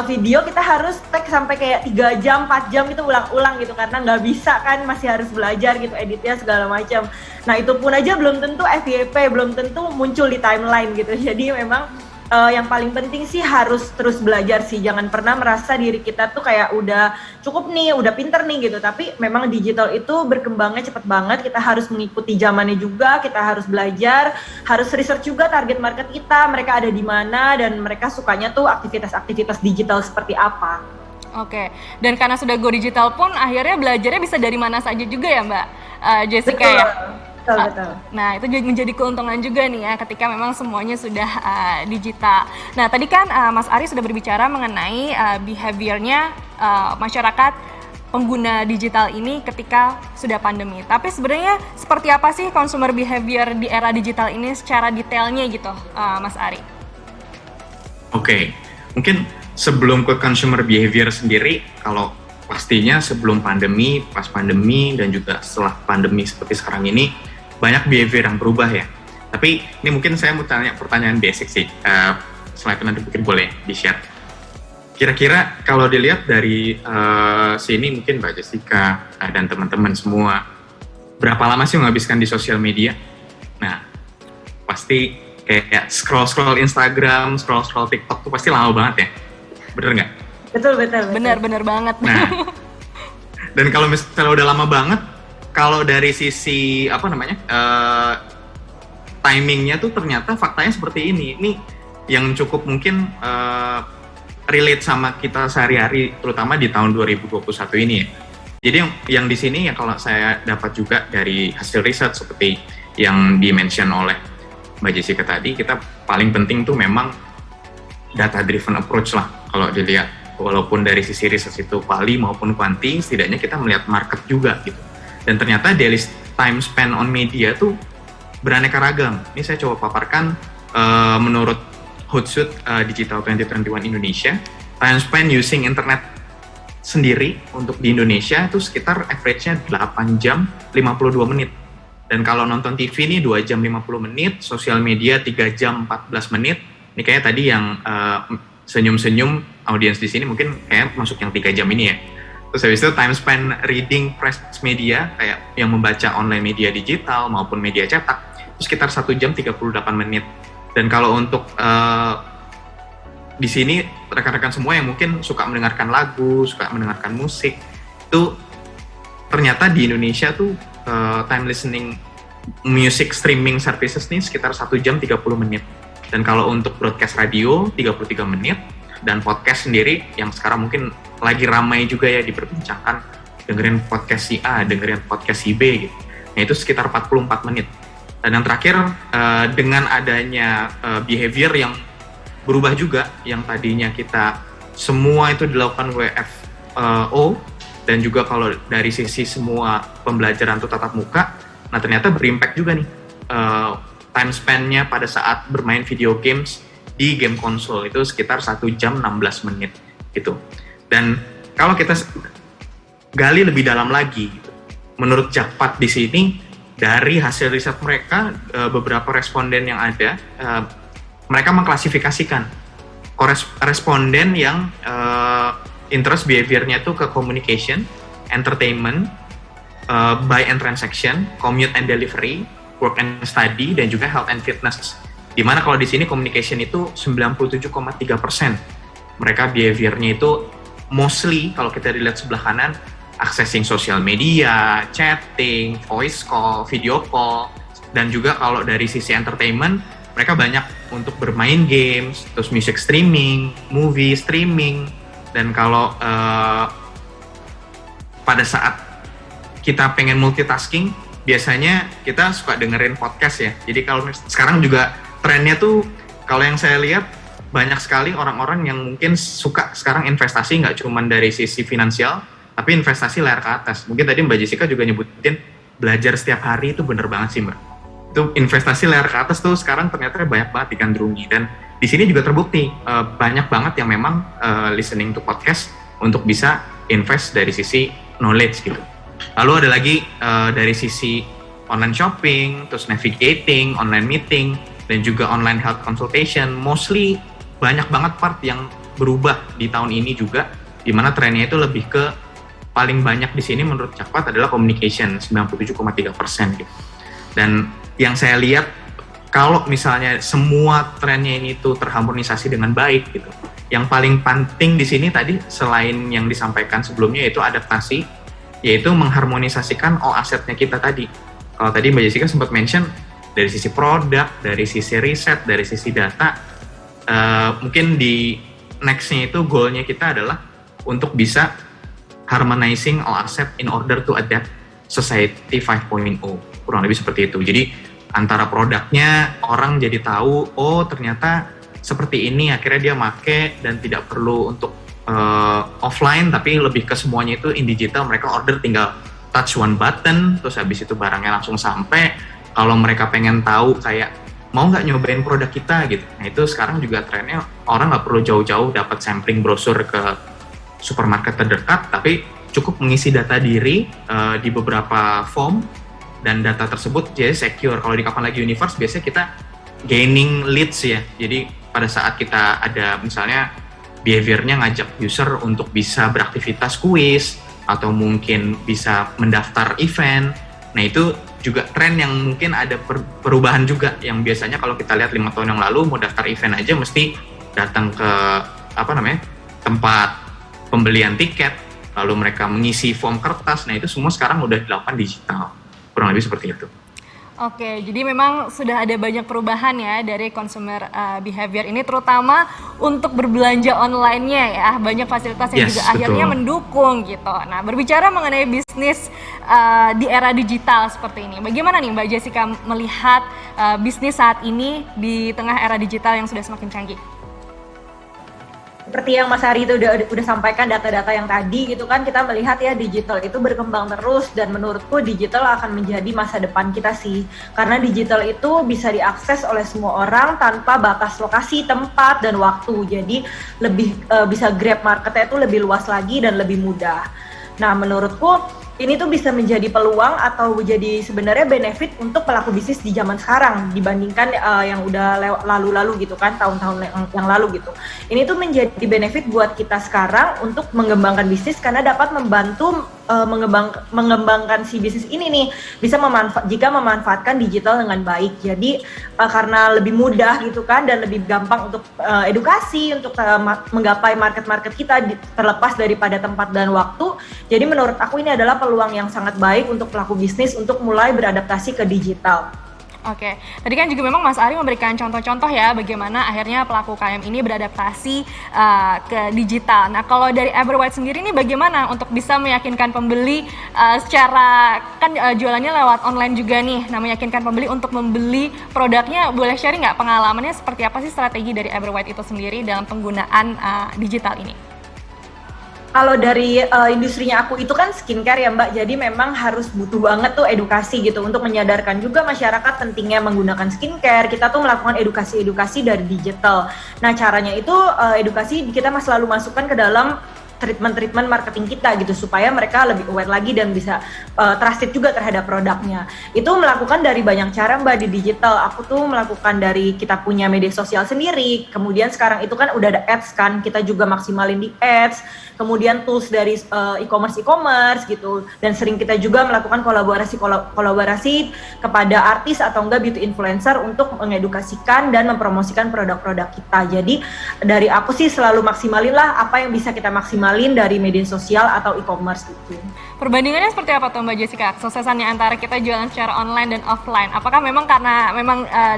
video kita harus tag sampai kayak 3 jam, 4 jam gitu ulang-ulang gitu karena nggak bisa kan, masih harus belajar gitu editnya segala macam. Nah itu pun aja belum tentu FYP, belum tentu muncul di timeline gitu. Jadi memang yang paling penting sih harus terus belajar sih, jangan pernah merasa diri kita tuh kayak udah cukup nih, udah pinter nih gitu, tapi memang digital itu berkembangnya cepet banget, kita harus mengikuti zamannya juga, kita harus belajar, harus research juga target market kita, mereka ada di mana dan mereka sukanya tuh aktivitas-aktivitas digital seperti apa. Oke, dan karena sudah go digital pun akhirnya belajarnya bisa dari mana saja juga ya Mbak Jessica. Betul. Ya? Betul. Nah itu menjadi keuntungan juga nih ya ketika memang semuanya sudah digital. Nah tadi kan Mas Ari sudah berbicara mengenai behaviornya masyarakat pengguna digital ini ketika sudah pandemi. Tapi sebenarnya seperti apa sih consumer behavior di era digital ini secara detailnya gitu Mas Ari? Oke, mungkin sebelum ke consumer behavior sendiri, kalau pastinya sebelum pandemi, pas pandemi, dan juga setelah pandemi seperti sekarang ini, banyak behavior yang berubah ya. Tapi ini mungkin saya mau tanya pertanyaan basic sih, slide nanti mungkin boleh di-share. Kira-kira kalau dilihat dari sini mungkin Mbak Jessica dan teman-teman semua, berapa lama sih menghabiskan di sosial media? Nah, pasti kayak scroll-scroll Instagram, scroll-scroll TikTok tuh pasti lama banget ya, bener nggak? Betul. Bener banget. Nah, dan kalau misalnya udah lama banget, kalau dari sisi timingnya tuh ternyata faktanya seperti ini. Ini yang cukup mungkin relate sama kita sehari-hari, terutama di tahun 2021 ini ya. Jadi yang di sini ya kalau saya dapat juga dari hasil riset seperti yang di-mention oleh Mbak Jessica tadi, kita paling penting tuh memang data-driven approach lah kalau dilihat. Walaupun dari sisi riset itu quali maupun quanti, setidaknya kita melihat market juga gitu. Dan ternyata daily time spend on media tuh beraneka ragam. Ini saya coba paparkan menurut Hootsuite Digital 2021 Indonesia, time spend using internet sendiri untuk di Indonesia itu sekitar average-nya 8 jam 52 menit. Dan kalau nonton TV ini 2 jam 50 menit, sosial media 3 jam 14 menit. Ini kayaknya tadi yang senyum-senyum audiens di sini mungkin kayak masuk yang 3 jam ini ya. Terus habis itu time spend reading press media, kayak yang membaca online media digital maupun media cetak, itu sekitar 1 jam 38 menit. Dan kalau untuk di sini rekan-rekan semua yang mungkin suka mendengarkan lagu, suka mendengarkan musik, itu ternyata di Indonesia tuh time listening music streaming services nih sekitar 1 jam 30 menit. Dan kalau untuk broadcast radio 33 menit, dan podcast sendiri yang sekarang mungkin lagi ramai juga ya diperbincangkan, dengerin podcast si A, dengerin podcast si B gitu. Nah itu sekitar 44 menit. Dan yang terakhir dengan adanya behavior yang berubah juga, yang tadinya kita semua itu dilakukan WFO, dan juga kalau dari sisi semua pembelajaran itu tatap muka, nah ternyata berimpact juga nih time spend-nya pada saat bermain video games di game konsol itu sekitar 1 jam 16 menit gitu. Dan kalau kita gali lebih dalam lagi, menurut Jakpat di sini dari hasil riset mereka, beberapa responden yang ada, mereka mengklasifikasikan responden yang interest behavior-nya itu ke communication, entertainment, buy and transaction, commute and delivery, work and study, dan juga health and fitness. Dimana kalau di sini communication itu 97,3%. Mereka behavior-nya itu mostly, kalau kita dilihat sebelah kanan, accessing sosial media, chatting, voice call, video call, dan juga kalau dari sisi entertainment, mereka banyak untuk bermain games, terus music streaming, movie streaming, dan kalau pada saat kita pengen multitasking, biasanya kita suka dengerin podcast ya. Jadi kalau sekarang juga trennya tuh, kalau yang saya lihat banyak sekali orang-orang yang mungkin suka sekarang investasi nggak cuma dari sisi finansial, tapi investasi layar ke atas. Mungkin tadi Mbak Jessica juga nyebutin belajar setiap hari, itu bener banget sih Mbak. Itu investasi layar ke atas tuh sekarang ternyata banyak banget digandrungi, dan di sini juga terbukti banyak banget yang memang listening to podcast untuk bisa invest dari sisi knowledge gitu. Lalu ada lagi dari sisi online shopping, terus navigating, online meeting, dan juga online health consultation. Mostly banyak banget part yang berubah di tahun ini juga, di mana trennya itu lebih ke paling banyak di sini menurut Cakpat adalah communication 97,3% gitu. Dan yang saya lihat, kalau misalnya semua trennya ini tuh terharmonisasi dengan baik gitu, yang paling penting di sini tadi selain yang disampaikan sebelumnya yaitu adaptasi, yaitu mengharmonisasikan all asetnya kita tadi. Kalau tadi Mbak Jessica sempat mention dari sisi produk, dari sisi riset, dari sisi data, mungkin di next-nya itu goal-nya kita adalah untuk bisa harmonizing all asset in order to adapt Society 5.0, kurang lebih seperti itu. Jadi antara produknya orang jadi tahu, oh ternyata seperti ini, akhirnya dia make dan tidak perlu untuk offline, tapi lebih ke semuanya itu in digital. Mereka order tinggal touch one button, terus habis itu barangnya langsung sampai. Kalau mereka pengen tahu kayak mau nggak nyobain produk kita gitu, nah itu sekarang juga trennya orang nggak perlu jauh-jauh dapat sampling brosur ke supermarket terdekat, tapi cukup mengisi data diri di beberapa form, dan data tersebut jadi secure. Kalau di Kapan Lagi Universe biasanya kita gaining leads ya, jadi pada saat kita ada misalnya behaviornya ngajak user untuk bisa beraktivitas kuis atau mungkin bisa mendaftar event, nah itu juga tren yang mungkin ada perubahan juga, yang biasanya kalau kita lihat 5 tahun yang lalu mau daftar event aja mesti datang ke tempat pembelian tiket, lalu mereka mengisi form kertas. Nah itu semua sekarang udah dilakukan digital, kurang lebih seperti itu. Oke, jadi memang sudah ada banyak perubahan ya dari consumer behavior ini, terutama untuk berbelanja online-nya ya, banyak fasilitas yang juga akhirnya mendukung gitu. Nah, berbicara mengenai bisnis di era digital seperti ini, bagaimana nih Mbak Jessica melihat bisnis saat ini di tengah era digital yang sudah semakin canggih? Seperti yang Mas Hari itu udah sampaikan data-data yang tadi gitu kan, kita melihat ya digital itu berkembang terus, dan menurutku digital akan menjadi masa depan kita sih, karena digital itu bisa diakses oleh semua orang tanpa batas lokasi, tempat, dan waktu. Jadi lebih bisa grab marketnya itu lebih luas lagi dan lebih mudah. Nah menurutku ini tuh bisa menjadi peluang atau jadi sebenarnya benefit untuk pelaku bisnis di zaman sekarang dibandingkan yang udah lalu-lalu gitu kan, tahun-tahun yang lalu gitu. Ini tuh menjadi benefit buat kita sekarang untuk mengembangkan bisnis, karena dapat membantu mengembangkan si bisnis ini nih, bisa jika memanfaatkan digital dengan baik. Jadi karena lebih mudah gitu kan, dan lebih gampang untuk edukasi, untuk menggapai market-market kita terlepas daripada tempat dan waktu. Jadi menurut aku ini adalah peluang yang sangat baik untuk pelaku bisnis untuk mulai beradaptasi ke digital. Oke, tadi kan juga memang Mas Ari memberikan contoh-contoh ya bagaimana akhirnya pelaku UKM ini beradaptasi ke digital. Nah, kalau dari Everwhite sendiri ini bagaimana untuk bisa meyakinkan pembeli secara kan jualannya lewat online juga nih, nah meyakinkan pembeli untuk membeli produknya, boleh sharing nggak pengalamannya seperti apa sih strategi dari Everwhite itu sendiri dalam penggunaan digital ini? Kalau dari industrinya aku itu kan skincare ya Mbak, jadi memang harus butuh banget tuh edukasi gitu untuk menyadarkan juga masyarakat pentingnya menggunakan skincare. Kita tuh melakukan edukasi dari digital. Nah caranya itu edukasi kita selalu masukkan ke dalam treatment marketing kita gitu, supaya mereka lebih aware lagi dan bisa trusted juga terhadap produknya. Itu melakukan dari banyak cara Mbak di digital. Aku tuh melakukan dari kita punya media sosial sendiri, kemudian sekarang itu kan udah ada ads kan, kita juga maksimalin di ads, kemudian tools dari e-commerce gitu, dan sering kita juga melakukan kolaborasi kepada artis atau enggak beauty influencer untuk mengedukasikan dan mempromosikan produk-produk kita. Jadi dari aku sih selalu maksimalin lah apa yang bisa kita maksimalin dikenalin dari media sosial atau e-commerce itu. Perbandingannya seperti apa tuh Mbak Jessica? Kesuksesannya antara kita jualan secara online dan offline. Apakah memang karena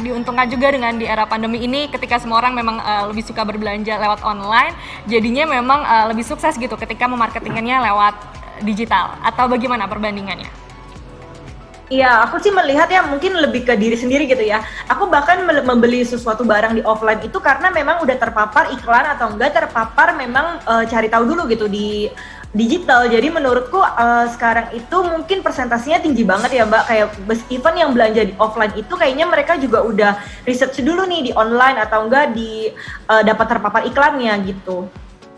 diuntungkan juga dengan di era pandemi ini ketika semua orang memang lebih suka berbelanja lewat online, jadinya memang lebih sukses gitu ketika memarketingnya lewat digital, atau bagaimana perbandingannya? Iya, aku sih melihat ya mungkin lebih ke diri sendiri gitu ya. Aku bahkan membeli sesuatu barang di offline itu karena memang udah terpapar iklan atau enggak terpapar memang cari tahu dulu gitu di digital. Jadi menurutku sekarang itu mungkin presentasinya tinggi banget ya Mbak. Kayak even yang belanja di offline itu kayaknya mereka juga udah research dulu nih di online atau enggak di dapat terpapar iklannya gitu.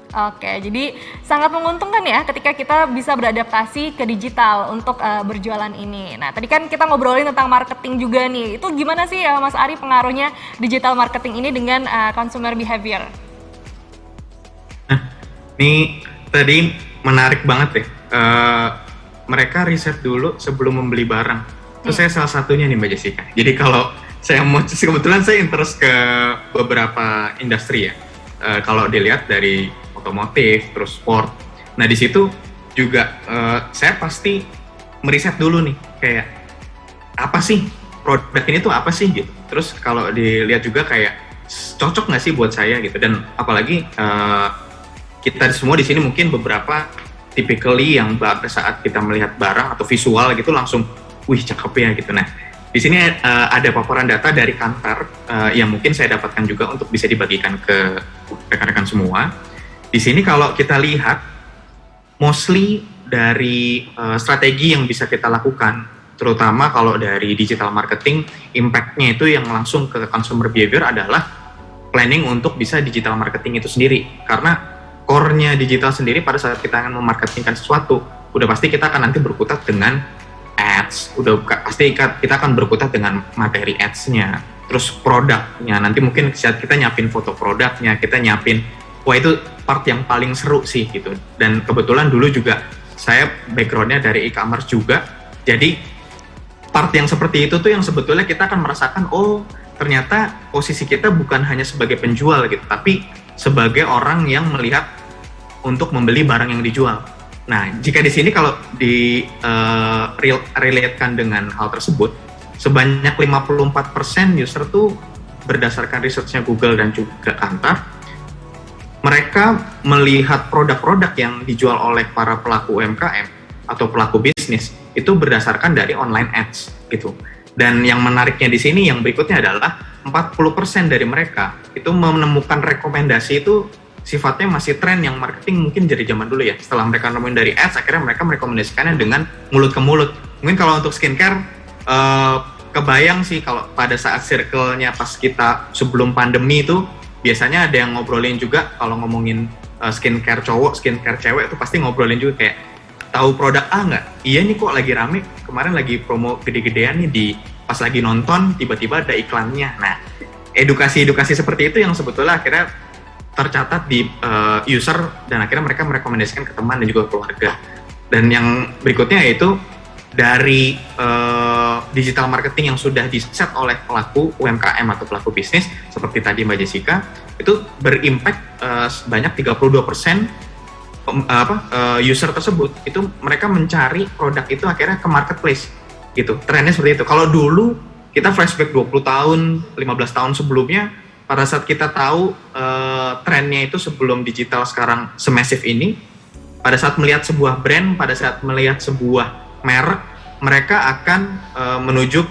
Oke, jadi sangat menguntungkan ya ketika kita bisa beradaptasi ke digital untuk berjualan ini. Nah, tadi kan kita ngobrolin tentang marketing juga nih. Itu gimana sih Mas Ari pengaruhnya digital marketing ini dengan consumer behavior? Nah, ini tadi menarik banget ya. Mereka riset dulu sebelum membeli barang. Terus saya salah satunya nih Mbak Jessica. Jadi kalau saya mau, kebetulan saya interest ke beberapa industri ya. Kalau dilihat dari otomotif, terus sport. Nah di situ juga saya pasti meriset dulu nih, kayak apa sih produk ini tuh apa sih gitu. Terus kalau dilihat juga kayak cocok nggak sih buat saya gitu. Dan apalagi kita semua di sini mungkin beberapa typically yang pada saat kita melihat barang atau visual gitu langsung, wih cakep ya gitu. Nah di sini ada paparan data dari Kantar yang mungkin saya dapatkan juga untuk bisa dibagikan ke rekan-rekan semua. Di sini kalau kita lihat, mostly dari strategi yang bisa kita lakukan, terutama kalau dari digital marketing, impact-nya itu yang langsung ke consumer behavior adalah planning untuk bisa digital marketing itu sendiri. Karena core-nya digital sendiri pada saat kita akan memarketingkan sesuatu, udah pasti kita akan nanti berkutat dengan ads, udah pasti kita akan berkutat dengan materi ads-nya, terus produknya, nanti mungkin saat kita nyiapin foto produknya, kita nyiapin, wah itu part yang paling seru sih gitu. Dan kebetulan dulu juga saya background-nya dari e-commerce juga, jadi part yang seperti itu tuh yang sebetulnya kita akan merasakan, oh ternyata posisi kita bukan hanya sebagai penjual gitu, tapi sebagai orang yang melihat untuk membeli barang yang dijual. Nah, jika di sini kalau relatekan dengan hal tersebut, sebanyak 54% user tuh berdasarkan research-nya Google dan juga Kantar, mereka melihat produk-produk yang dijual oleh para pelaku UMKM atau pelaku bisnis itu berdasarkan dari online ads gitu. Dan yang menariknya di sini yang berikutnya adalah 40% dari mereka itu menemukan rekomendasi itu sifatnya masih tren yang marketing mungkin dari zaman dulu ya. Setelah mereka nemuin dari ads, akhirnya mereka merekomendasikannya dengan mulut ke mulut. Mungkin kalau untuk skincare, kebayang sih kalau pada saat circle-nya pas kita sebelum pandemi itu, biasanya ada yang ngobrolin juga kalau ngomongin skincare cowok, skincare cewek itu pasti ngobrolin juga kayak, tahu produk A nggak? Iya nih kok lagi rame, kemarin lagi promo gede-gedean nih pas lagi nonton, tiba-tiba ada iklannya. Nah, edukasi-edukasi seperti itu yang sebetulnya akhirnya tercatat di user dan akhirnya mereka merekomendasikan ke teman dan juga keluarga. Dan yang berikutnya yaitu dari digital marketing yang sudah di-set oleh pelaku UMKM atau pelaku bisnis seperti tadi Mbak Jessica, itu berimpact sebanyak 32% user tersebut itu mereka mencari produk itu akhirnya ke marketplace gitu. Trennya seperti itu. Kalau dulu kita flashback 20 tahun, 15 tahun sebelumnya, pada saat kita tahu trennya itu sebelum digital sekarang semasif ini, pada saat melihat sebuah brand, pada saat melihat sebuah merek, mereka akan menuju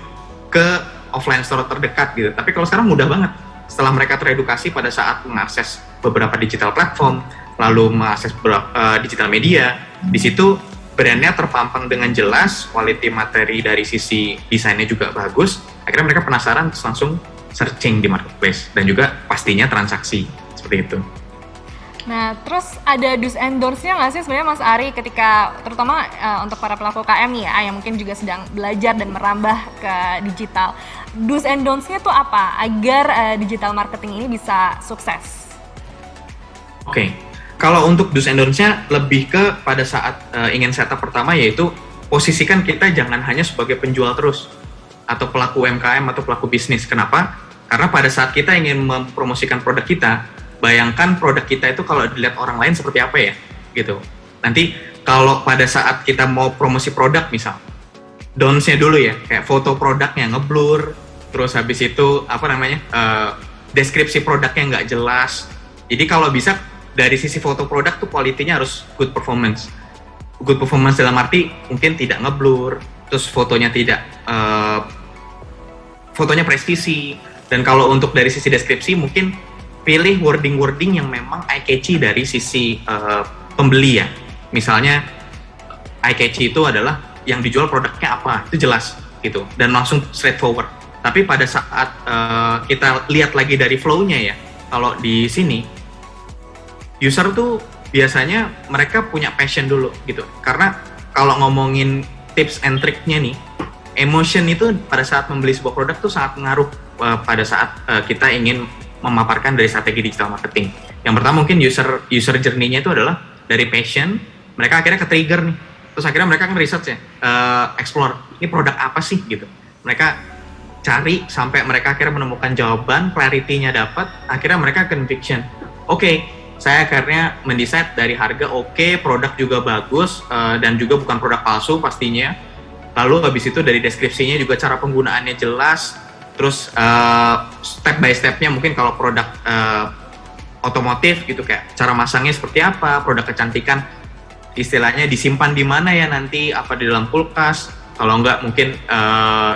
ke offline store terdekat gitu. Tapi kalau sekarang mudah banget. Setelah mereka teredukasi pada saat mengakses beberapa digital platform, lalu mengakses digital media, di situ brandnya terpampang dengan jelas, quality materi dari sisi desainnya juga bagus, akhirnya mereka penasaran terus langsung searching di marketplace dan juga pastinya transaksi seperti itu. Nah, terus ada do's and don'ts-nya nggak sih sebenarnya Mas Ari ketika terutama untuk para pelaku KM nih ya yang mungkin juga sedang belajar dan merambah ke digital. Do's and don'ts-nya tuh apa agar digital marketing ini bisa sukses? Oke. Kalau untuk do's and don'ts-nya lebih ke pada saat ingin setup pertama yaitu posisikan kita jangan hanya sebagai penjual terus atau pelaku UMKM atau pelaku bisnis. Kenapa? Karena pada saat kita ingin mempromosikan produk kita, bayangkan produk kita itu kalau dilihat orang lain seperti apa ya. gitu. Nanti kalau pada saat kita mau promosi produk misal, downs-nya dulu ya, kayak foto produknya ngeblur, terus habis itu deskripsi produknya nggak jelas. Jadi kalau bisa dari sisi foto produk tuh quality-nya harus good performance. Good performance dalam arti mungkin tidak ngeblur, terus fotonya fotonya presisi. Dan kalau untuk dari sisi deskripsi mungkin pilih wording-wording yang memang eye-catchy dari sisi pembeli ya. Misalnya eye-catchy itu adalah yang dijual produknya apa, itu jelas gitu, dan langsung straightforward. Tapi pada saat kita lihat lagi dari flow-nya ya, kalau di sini user tuh biasanya mereka punya passion dulu gitu. Karena kalau ngomongin tips and trick-nya nih, emotion itu pada saat membeli sebuah produk tuh sangat mengaruh pada saat kita ingin memaparkan dari strategi digital marketing. Yang pertama mungkin user journey-nya itu adalah dari passion, mereka akhirnya ke-trigger nih. Terus akhirnya mereka kan research ya, explore, ini produk apa sih gitu. Mereka cari sampai mereka akhirnya menemukan jawaban, clarity-nya dapat, akhirnya mereka conviction. Oke, saya akhirnya mendecide dari harga oke, produk juga bagus, dan juga bukan produk palsu pastinya. Lalu habis itu dari deskripsinya juga cara penggunaannya jelas, terus step by step-nya mungkin kalau produk otomotif gitu, kayak cara masangnya seperti apa, produk kecantikan istilahnya disimpan di mana ya nanti, apa di dalam kulkas, kalau enggak mungkin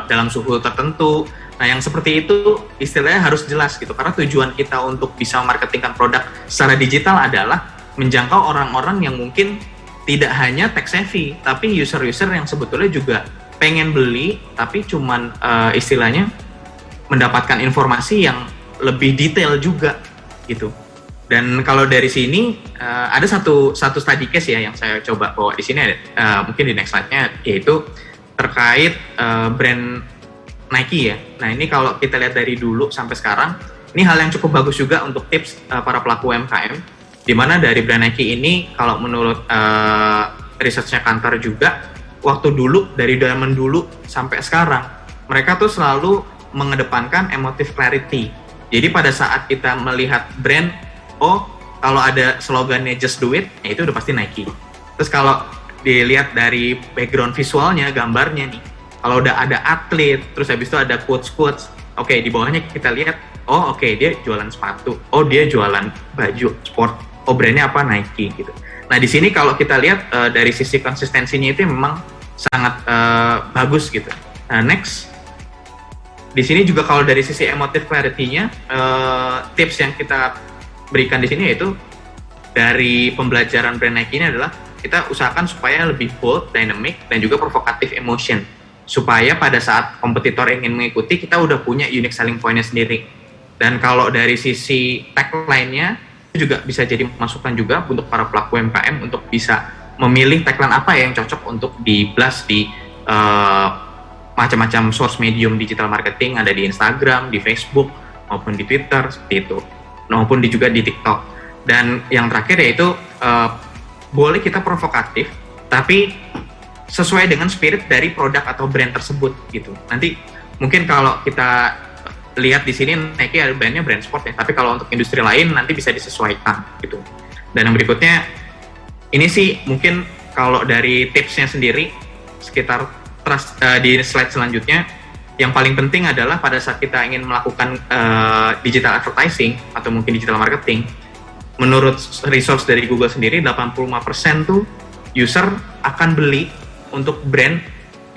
dalam suhu tertentu. Nah yang seperti itu istilahnya harus jelas gitu, karena tujuan kita untuk bisa marketingkan produk secara digital adalah menjangkau orang-orang yang mungkin tidak hanya tech savvy, tapi user-user yang sebetulnya juga pengen beli, tapi cuman istilahnya mendapatkan informasi yang lebih detail juga gitu. Dan kalau dari sini ada satu study case ya yang saya coba bawa di sini, mungkin di next slide-nya, yaitu terkait brand Nike ya. Nah ini kalau kita lihat dari dulu sampai sekarang, ini hal yang cukup bagus juga untuk tips para pelaku UMKM, di mana dari brand Nike ini kalau menurut research-nya Kantar juga, waktu dulu, dari zaman dulu sampai sekarang, mereka tuh selalu mengedepankan emotive clarity. Jadi pada saat kita melihat brand, oh kalau ada slogannya just do it, ya itu udah pasti Nike. Terus kalau dilihat dari background visualnya, gambarnya nih, kalau udah ada atlet, terus habis itu ada quotes-quotes, oke, di bawahnya kita lihat, oh oke, dia jualan sepatu, oh dia jualan baju sport, oh brandnya apa, Nike gitu. Nah di sini kalau kita lihat dari sisi konsistensinya itu memang sangat bagus gitu. Nah next, di sini juga kalau dari sisi emotive clarity-nya, tips yang kita berikan di sini yaitu dari pembelajaran brand Nike ini adalah kita usahakan supaya lebih bold, dynamic, dan juga provocative emotion, supaya pada saat kompetitor ingin mengikuti, kita udah punya unique selling point-nya sendiri. Dan kalau dari sisi tagline-nya, itu juga bisa jadi masukan juga untuk para pelaku UMKM untuk bisa memilih tagline apa yang cocok untuk di-blast di macam-macam source medium digital marketing, ada di Instagram, di Facebook, maupun di Twitter, seperti itu. Maupun juga di TikTok. Dan yang terakhir yaitu, boleh kita provokatif, tapi sesuai dengan spirit dari produk atau brand tersebut gitu. Nanti mungkin kalau kita lihat di sini Nike ada brandnya brand sport ya, tapi kalau untuk industri lain nanti bisa disesuaikan gitu. Dan yang berikutnya ini sih mungkin kalau dari tipsnya sendiri sekitar di slide selanjutnya, yang paling penting adalah pada saat kita ingin melakukan digital advertising atau mungkin digital marketing, menurut resource dari Google sendiri 85% tuh user akan beli untuk brand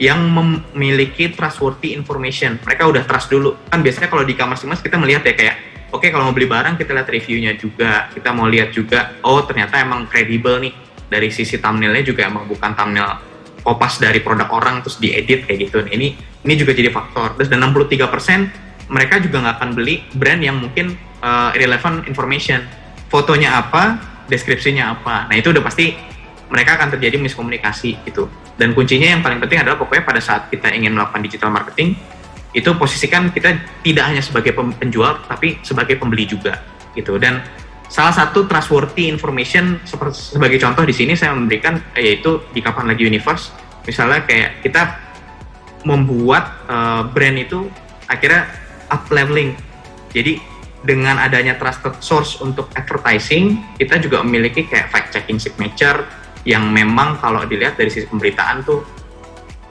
yang memiliki trustworthy information. Mereka udah trust dulu. Kan biasanya kalau di e-commerce kita melihat ya kayak, oke, kalau mau beli barang kita lihat reviewnya juga. Kita mau lihat juga, oh ternyata emang kredibel nih. Dari sisi thumbnailnya juga emang bukan thumbnail kopas dari produk orang terus diedit kayak gitu. Ini juga jadi faktor. Terus dan 63% mereka juga nggak akan beli brand yang mungkin irrelevant information. Fotonya apa, deskripsinya apa. Nah itu udah pasti mereka akan terjadi miskomunikasi gitu. Dan kuncinya yang paling penting adalah pokoknya pada saat kita ingin melakukan digital marketing, itu posisikan kita tidak hanya sebagai penjual, tapi sebagai pembeli juga gitu. Dan salah satu trustworthy information sebagai contoh di sini saya memberikan yaitu di Kapan Lagi Universe. Misalnya kayak kita membuat brand itu akhirnya up leveling. Jadi dengan adanya trusted source untuk advertising, kita juga memiliki kayak fact-checking signature yang memang kalau dilihat dari sisi pemberitaan tuh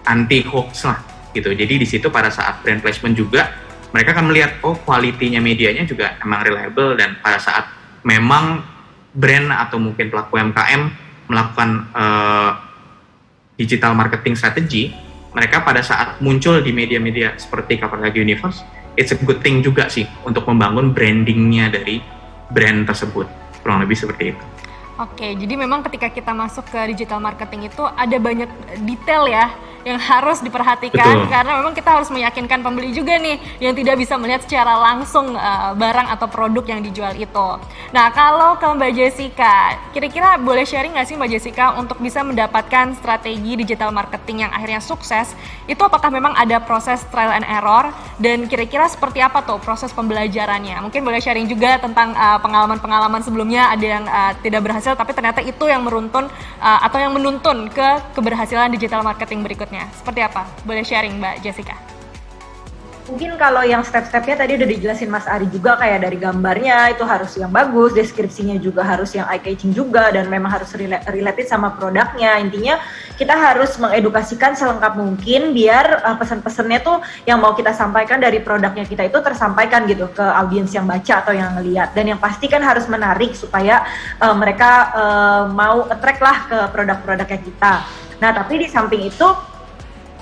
anti hoax lah gitu. Jadi di situ pada saat brand placement juga mereka akan melihat kualitinya medianya juga emang reliable, dan pada saat memang brand atau mungkin pelaku UMKM melakukan digital marketing strategy, mereka pada saat muncul di media-media seperti Kaparlagi Universe, it's a good thing juga sih untuk membangun brandingnya dari brand tersebut, kurang lebih seperti itu. Oke, jadi memang ketika kita masuk ke digital marketing itu ada banyak detail ya yang harus diperhatikan. Betul. Karena memang kita harus meyakinkan pembeli juga nih yang tidak bisa melihat secara langsung barang atau produk yang dijual itu. Nah, kalau ke Mbak Jessica, kira-kira boleh sharing nggak sih Mbak Jessica untuk bisa mendapatkan strategi digital marketing yang akhirnya sukses, itu apakah memang ada proses trial and error, dan kira-kira seperti apa tuh proses pembelajarannya? Mungkin boleh sharing juga tentang pengalaman-pengalaman sebelumnya, ada yang tidak berhasil tapi ternyata itu yang meruntun atau yang menuntun ke keberhasilan digital marketing berikutnya. Seperti apa? Boleh sharing Mbak Jessica? Mungkin kalau yang step-stepnya tadi udah dijelasin Mas Ari juga, kayak dari gambarnya itu harus yang bagus, deskripsinya juga harus yang eye-catching juga, dan memang harus related sama produknya. Intinya kita harus mengedukasikan selengkap mungkin biar pesan-pesannya tuh yang mau kita sampaikan dari produknya kita itu tersampaikan gitu ke audiens yang baca atau yang ngeliat. Dan yang pasti kan harus menarik supaya mereka mau attract lah ke produk-produknya kita. Nah, tapi di samping itu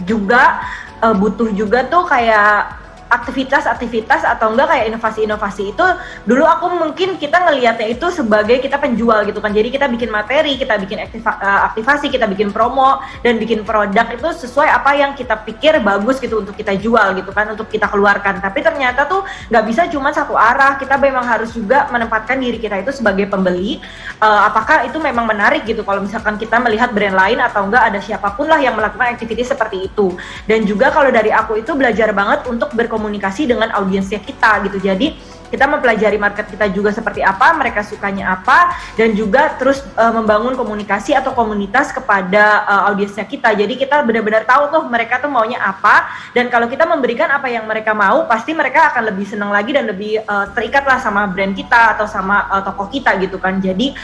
juga butuh juga tuh kayak aktivitas-aktivitas atau enggak kayak inovasi-inovasi itu. Dulu aku mungkin kita ngelihatnya itu sebagai kita penjual gitu kan, jadi kita bikin materi, kita bikin aktivasi, kita bikin promo dan bikin produk itu sesuai apa yang kita pikir bagus gitu untuk kita jual gitu kan, untuk kita keluarkan. Tapi ternyata tuh nggak bisa cuma satu arah, kita memang harus juga menempatkan diri kita itu sebagai pembeli, apakah itu memang menarik gitu kalau misalkan kita melihat brand lain atau enggak ada siapapun lah yang melakukan aktivitas seperti itu. Dan juga kalau dari aku itu belajar banget untuk berkomunikasi dengan audiensnya kita gitu. Jadi kita mempelajari market kita juga seperti apa, mereka sukanya apa, dan juga terus membangun komunikasi atau komunitas kepada audiensnya kita. Jadi kita benar-benar tahu tuh mereka tuh maunya apa, dan kalau kita memberikan apa yang mereka mau, pasti mereka akan lebih senang lagi dan lebih terikat lah sama brand kita atau sama toko kita gitu kan. Jadi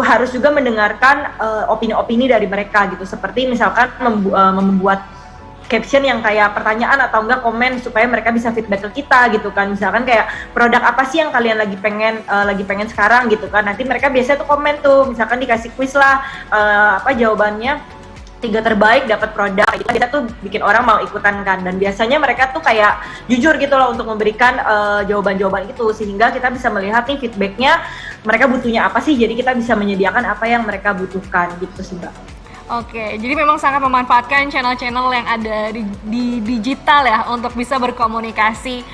harus juga mendengarkan opini-opini dari mereka gitu, seperti misalkan membuat caption yang kayak pertanyaan atau enggak komen supaya mereka bisa feedback ke kita gitu kan. Misalkan kayak produk apa sih yang kalian lagi pengen sekarang gitu kan. Nanti mereka biasanya tuh komen tuh, misalkan dikasih quiz lah, jawabannya 3 terbaik dapat produk. Kita tuh bikin orang mau ikutan kan, dan biasanya mereka tuh kayak jujur gitu loh untuk memberikan jawaban-jawaban itu, sehingga kita bisa melihat nih feedbacknya mereka butuhnya apa sih, jadi kita bisa menyediakan apa yang mereka butuhkan gitu sih Mbak. Oke, jadi memang sangat memanfaatkan channel-channel yang ada di digital ya untuk bisa berkomunikasi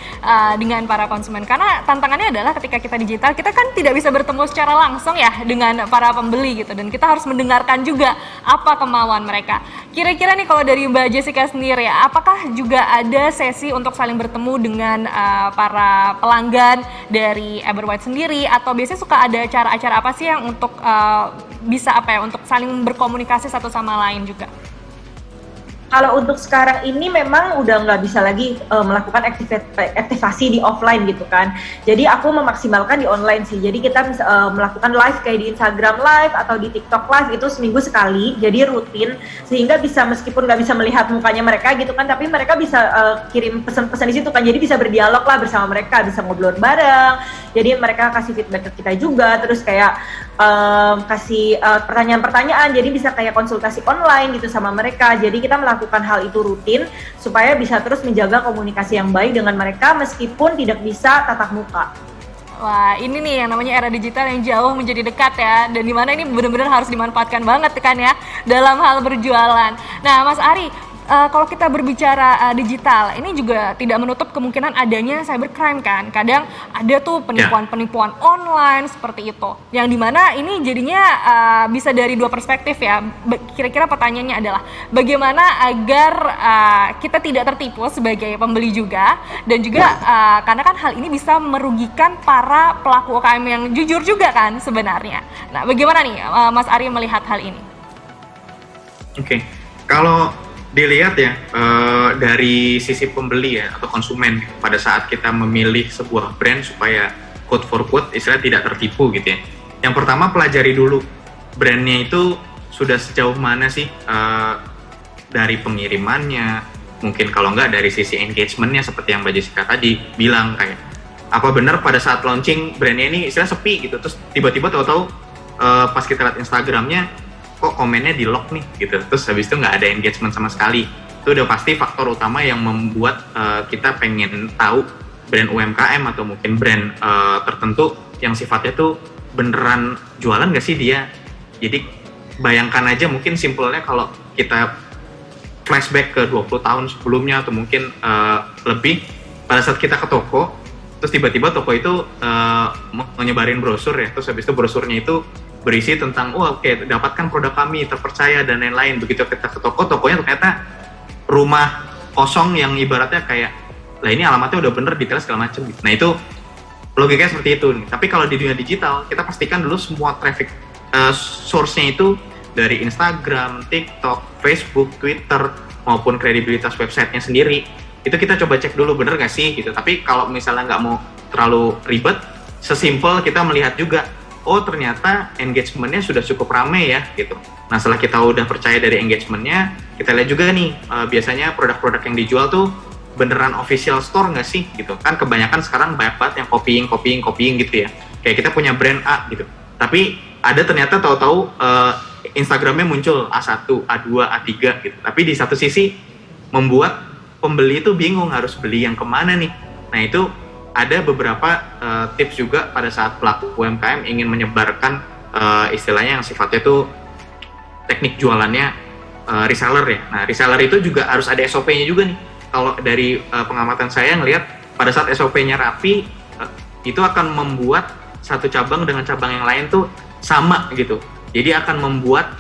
dengan para konsumen. Karena tantangannya adalah ketika kita digital, kita kan tidak bisa bertemu secara langsung ya dengan para pembeli gitu. Dan kita harus mendengarkan juga apa kemauan mereka. Kira-kira nih kalau dari Mbak Jessica sendiri, apakah juga ada sesi untuk saling bertemu dengan para pelanggan dari Eberwhite sendiri? Atau biasanya suka ada acara-acara apa sih yang untuk bisa untuk saling berkomunikasi satu sama lain juga? Kalau untuk sekarang ini memang udah nggak bisa lagi melakukan aktivasi di offline gitu kan. Jadi aku memaksimalkan di online sih. Jadi kita melakukan live kayak di Instagram live atau di TikTok live itu seminggu sekali. Jadi rutin, sehingga bisa meskipun nggak bisa melihat mukanya mereka gitu kan, tapi mereka bisa kirim pesan-pesan di situ kan. Jadi bisa berdialog lah bersama mereka, bisa ngobrol bareng. Jadi mereka kasih feedback ke kita juga, terus kayak kasih pertanyaan-pertanyaan. Jadi bisa kayak konsultasi online gitu sama mereka. Jadi kita melakukan hal itu rutin supaya bisa terus menjaga komunikasi yang baik dengan mereka meskipun tidak bisa tatap muka. Wah, ini nih yang namanya era digital yang jauh menjadi dekat ya, dan dimana ini benar-benar harus dimanfaatkan banget kan ya dalam hal berjualan. Nah, Mas Ari, kalau kita berbicara digital, ini juga tidak menutup kemungkinan adanya cybercrime kan. Kadang ada tuh penipuan-penipuan online seperti itu. Yang dimana ini jadinya bisa dari dua perspektif ya. Kira-kira pertanyaannya adalah bagaimana agar kita tidak tertipu sebagai pembeli juga. Dan juga karena kan hal ini bisa merugikan para pelaku UKM yang jujur juga kan sebenarnya. Nah, bagaimana nih Mas Ari melihat hal ini? Oke. Kalau dilihat ya dari sisi pembeli ya atau konsumen gitu. Pada saat kita memilih sebuah brand supaya quote for quote istilah tidak tertipu gitu ya. Yang pertama pelajari dulu brandnya itu sudah sejauh mana sih dari pengirimannya, mungkin kalau nggak dari sisi engagementnya seperti yang Mbak Jessica tadi bilang kayak apa benar pada saat launching brandnya ini istilah sepi gitu, terus tiba-tiba tahu-tahu pas kita lihat Instagramnya kok komennya di lock nih gitu, terus habis itu nggak ada engagement sama sekali. Itu udah pasti faktor utama yang membuat kita pengen tahu brand UMKM atau mungkin brand tertentu yang sifatnya tuh beneran jualan nggak sih dia. Jadi bayangkan aja mungkin simpelnya kalau kita flashback ke 20 tahun sebelumnya atau mungkin lebih, pada saat kita ke toko terus tiba-tiba toko itu menyebarin brosur ya, terus habis itu brosurnya itu berisi tentang oke, dapatkan produk kami terpercaya dan lain-lain. Begitu kita ke toko, tokonya ternyata rumah kosong yang ibaratnya kayak lah ini alamatnya udah bener, detail segala macam. Nah itu logikanya seperti itu nih. Tapi kalau di dunia digital kita pastikan dulu semua traffic source-nya itu dari Instagram, TikTok, Facebook, Twitter, maupun kredibilitas websitenya sendiri. Itu kita coba cek dulu bener gak sih gitu. Tapi kalau misalnya nggak mau terlalu ribet, sesimpel kita melihat juga, oh ternyata engagementnya sudah cukup rame ya gitu. Nah setelah kita udah percaya dari engagementnya, kita lihat juga nih biasanya produk-produk yang dijual tuh beneran official store nggak sih gitu. Kan kebanyakan sekarang banyak banget yang copying gitu ya. Kayak kita punya brand A gitu, tapi ada ternyata tahu-tahu Instagramnya muncul A1, A2, A3 gitu. Tapi di satu sisi membuat pembeli itu bingung harus beli yang kemana nih. Nah itu ada beberapa tips juga pada saat pelaku UMKM ingin menyebarkan istilahnya yang sifatnya itu teknik jualannya reseller ya. Nah reseller itu juga harus ada SOP-nya juga nih. Kalau dari pengamatan saya ngelihat pada saat SOP-nya rapi, itu akan membuat satu cabang dengan cabang yang lain tuh sama gitu. Jadi akan membuat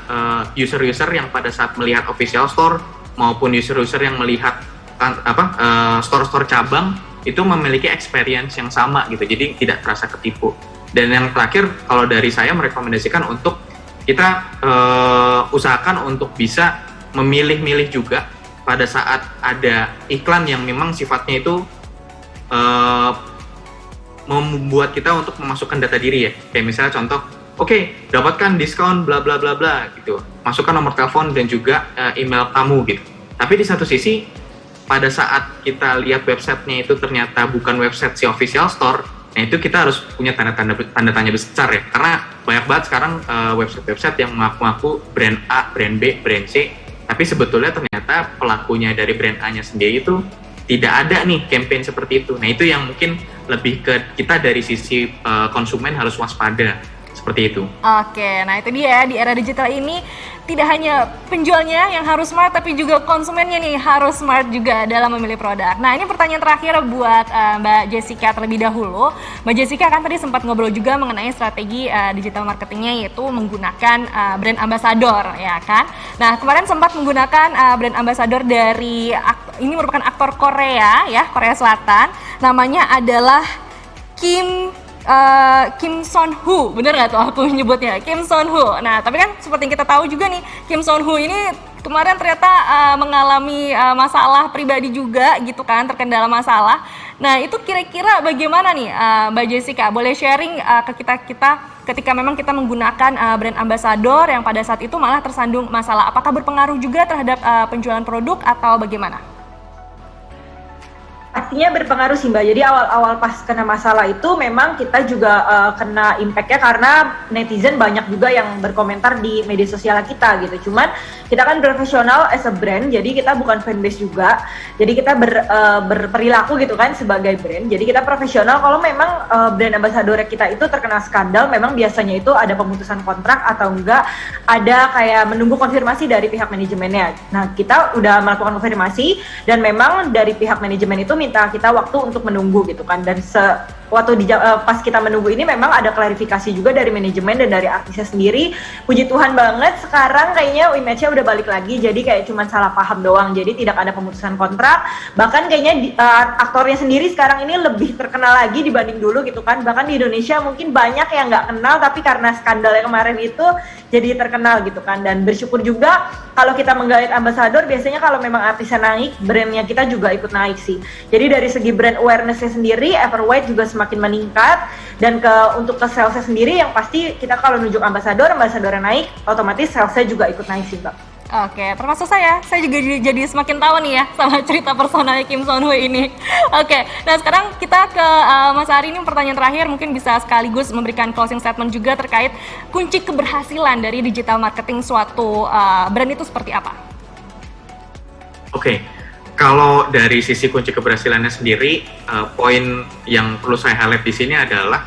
user-user yang pada saat melihat official store maupun user-user yang melihat store-store cabang itu memiliki experience yang sama gitu. Jadi tidak terasa ketipu. Dan yang terakhir kalau dari saya merekomendasikan untuk kita usahakan untuk bisa memilih-milih juga pada saat ada iklan yang memang sifatnya itu membuat kita untuk memasukkan data diri ya. Kayak misalnya contoh, oke, dapatkan diskon bla bla bla bla gitu. Masukkan nomor telepon dan juga email kamu gitu. Tapi di satu sisi pada saat kita lihat websitenya itu ternyata bukan website si official store, nah itu kita harus punya tanda tanya besar ya. Karena banyak banget sekarang website-website yang mengaku-ngaku brand A, brand B, brand C, tapi sebetulnya ternyata pelakunya dari brand A-nya sendiri itu tidak ada nih campaign seperti itu. Nah itu yang mungkin lebih ke kita dari sisi konsumen harus waspada seperti itu. Oke, nah itu dia di era digital ini tidak hanya penjualnya yang harus smart, tapi juga konsumennya nih harus smart juga dalam memilih produk. Nah ini pertanyaan terakhir buat Mbak Jessica terlebih dahulu. Mbak Jessica kan tadi sempat ngobrol juga mengenai strategi digital marketingnya, yaitu menggunakan brand ambassador ya kan. Nah kemarin sempat menggunakan brand ambassador dari ini merupakan aktor Korea ya, Korea Selatan. Namanya adalah Kim Son Ho, bener nggak tuh aku nyebutnya Kim Son Ho. Nah tapi kan seperti yang kita tahu juga nih, Kim Son Ho ini kemarin ternyata mengalami masalah pribadi juga gitu kan, terkendala masalah. Nah itu kira-kira bagaimana nih Mbak Jessica, boleh sharing ke kita ketika memang kita menggunakan brand ambassador yang pada saat itu malah tersandung masalah, apakah berpengaruh juga terhadap penjualan produk atau bagaimana? Pastinya berpengaruh sih Mbak, jadi awal-awal pas kena masalah itu memang kita juga kena impact-nya karena netizen banyak juga yang berkomentar di media sosial kita gitu. Cuman kita kan profesional as a brand, jadi kita bukan fanbase juga, jadi kita berperilaku gitu kan sebagai brand, jadi kita profesional. Kalau memang brand ambassador kita itu terkena skandal, memang biasanya itu ada pemutusan kontrak atau enggak ada kayak menunggu konfirmasi dari pihak manajemennya. Nah kita udah melakukan konfirmasi dan memang dari pihak manajemen itu minta kita waktu untuk menunggu gitu kan, dan waktu pas kita menunggu ini memang ada klarifikasi juga dari manajemen dan dari artisnya sendiri. Puji Tuhan banget sekarang kayaknya image-nya udah balik lagi, jadi kayak cuma salah paham doang, jadi tidak ada pemutusan kontrak. Bahkan kayaknya aktornya sendiri sekarang ini lebih terkenal lagi dibanding dulu gitu kan. Bahkan di Indonesia mungkin banyak yang nggak kenal, tapi karena skandalnya kemarin itu jadi terkenal gitu kan. Dan bersyukur juga kalau kita menggait ambasador, biasanya kalau memang artisnya naik, brandnya kita juga ikut naik sih. Jadi dari segi brand awareness-nya sendiri, Everwhite juga semakin meningkat. Dan untuk ke salesnya sendiri, yang pasti kita kalau nunjuk ambasadornya naik, otomatis salesnya juga ikut naik sih Mbak. Oke, termasuk saya juga jadi semakin tahu nih ya sama cerita personalnya Kim Son Hui ini. Oke, nah sekarang kita ke Mas Ari, ini pertanyaan terakhir, mungkin bisa sekaligus memberikan closing statement juga terkait kunci keberhasilan dari digital marketing suatu brand itu seperti apa? Oke, kalau dari sisi kunci keberhasilannya sendiri, poin yang perlu saya highlight di sini adalah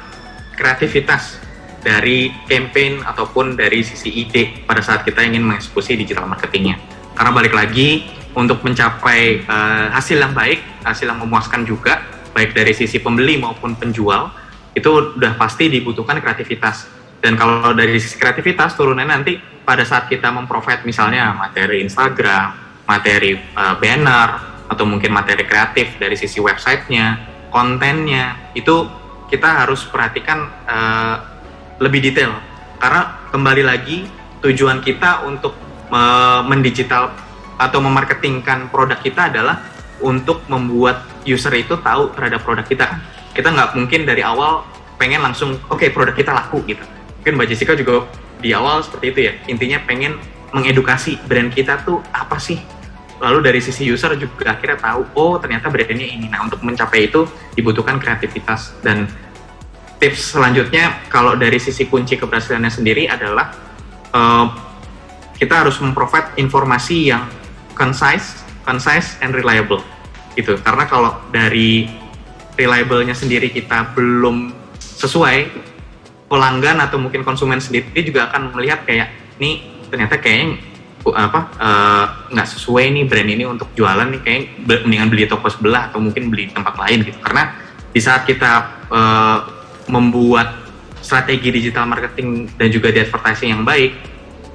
kreativitas dari campaign ataupun dari sisi ide pada saat kita ingin mengeksekusi digital marketingnya. Karena balik lagi, untuk mencapai hasil yang baik, hasil yang memuaskan juga, baik dari sisi pembeli maupun penjual, itu udah pasti dibutuhkan kreativitas. Dan kalau dari sisi kreativitas, turunannya nanti pada saat kita memprovide misalnya materi Instagram, materi banner, atau mungkin materi kreatif dari sisi websitenya, kontennya, itu kita harus perhatikan lebih detail, karena kembali lagi tujuan kita untuk mendigital atau memarketingkan produk kita adalah untuk membuat user itu tahu terhadap produk kita. Kita nggak mungkin dari awal pengen langsung oke, produk kita laku gitu. Mungkin Mbak Jessica juga di awal seperti itu ya, intinya pengen mengedukasi brand kita tuh apa sih, lalu dari sisi user juga akhirnya tahu oh ternyata brandnya ini. Nah, untuk mencapai itu dibutuhkan kreativitas. Dan tips selanjutnya, kalau dari sisi kunci keberhasilannya sendiri adalah kita harus memprovide informasi yang concise and reliable gitu. Karena kalau dari reliable-nya sendiri kita belum sesuai, pelanggan atau mungkin konsumen sendiri juga akan melihat kayak nih ternyata kayaknya nggak sesuai nih brand ini untuk jualan nih, kayak mendingan beli toko sebelah atau mungkin beli tempat lain gitu. Karena di saat kita membuat strategi digital marketing dan juga di advertising yang baik,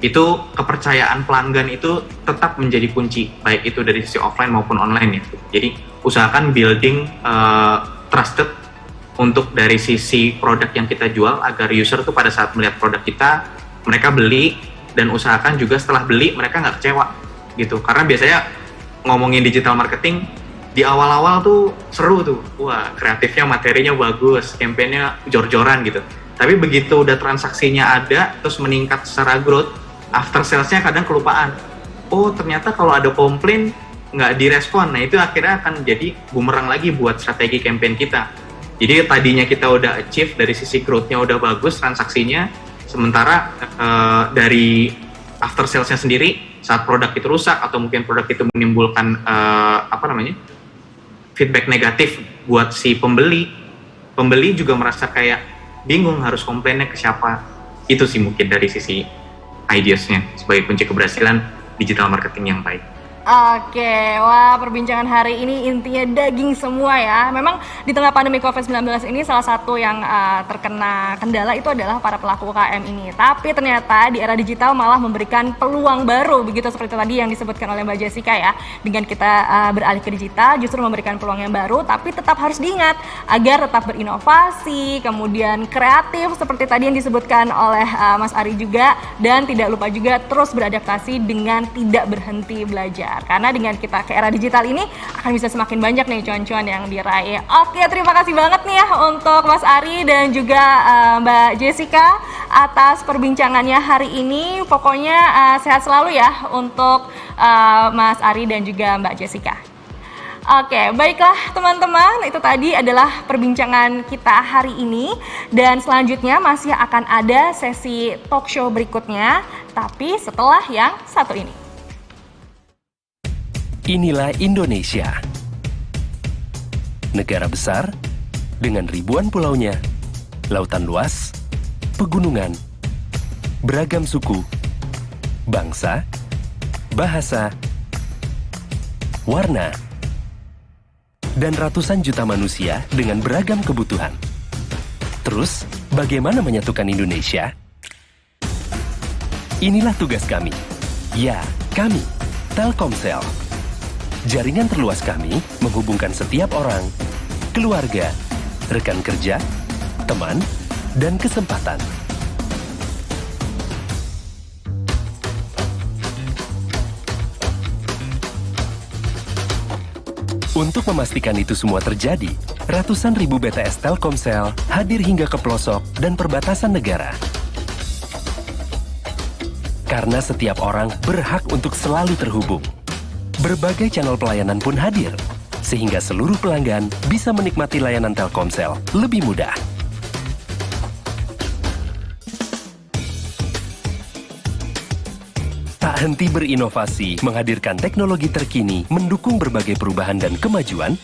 itu kepercayaan pelanggan itu tetap menjadi kunci, baik itu dari sisi offline maupun online ya. Jadi usahakan building trusted untuk dari sisi produk yang kita jual, agar user tuh pada saat melihat produk kita, mereka beli, dan usahakan juga setelah beli mereka nggak kecewa gitu. Karena biasanya ngomongin digital marketing, di awal-awal tuh seru tuh, wah kreatifnya, materinya bagus, campaignnya jor-joran gitu. Tapi begitu udah transaksinya ada, terus meningkat secara growth, after salesnya kadang kelupaan. Oh ternyata kalau ada komplain nggak direspon, nah itu akhirnya akan jadi bumerang lagi buat strategi campaign kita. Jadi tadinya kita udah achieve dari sisi growth-nya udah bagus transaksinya, sementara dari after salesnya sendiri, saat produk itu rusak atau mungkin produk itu menimbulkan feedback negatif buat si pembeli juga merasa kayak bingung harus komplainnya ke siapa. Itu sih mungkin dari sisi ideasnya sebagai kunci keberhasilan digital marketing yang baik. Oke, wah perbincangan hari ini intinya daging semua ya. Memang di tengah pandemi COVID-19 ini salah satu yang terkena kendala itu adalah para pelaku UKM ini. Tapi ternyata di era digital malah memberikan peluang baru, begitu seperti tadi yang disebutkan oleh Mbak Jessica ya. Dengan kita beralih ke digital justru memberikan peluang yang baru, tapi tetap harus diingat agar tetap berinovasi, kemudian kreatif seperti tadi yang disebutkan oleh Mas Ari juga, dan tidak lupa juga terus beradaptasi dengan tidak berhenti belajar. Karena dengan kita ke era digital ini akan bisa semakin banyak nih cuan-cuan yang diraih. Oke, terima kasih banget nih ya untuk Mas Ari dan juga Mbak Jessica atas perbincangannya hari ini. Pokoknya sehat selalu ya untuk Mas Ari dan juga Mbak Jessica. Oke, baiklah teman-teman, itu tadi adalah perbincangan kita hari ini, dan selanjutnya masih akan ada sesi talk show berikutnya, tapi setelah yang satu ini. Inilah Indonesia. Negara besar dengan ribuan pulaunya, lautan luas, pegunungan, beragam suku, bangsa, bahasa, warna, dan ratusan juta manusia dengan beragam kebutuhan. Terus, bagaimana menyatukan Indonesia? Inilah tugas kami. Ya, kami, Telkomsel. Jaringan terluas kami menghubungkan setiap orang, keluarga, rekan kerja, teman, dan kesempatan. Untuk memastikan itu semua terjadi, ratusan ribu BTS Telkomsel hadir hingga ke pelosok dan perbatasan negara. Karena setiap orang berhak untuk selalu terhubung. Berbagai channel pelayanan pun hadir, sehingga seluruh pelanggan bisa menikmati layanan Telkomsel lebih mudah. Tak henti berinovasi, menghadirkan teknologi terkini, mendukung berbagai perubahan dan kemajuan,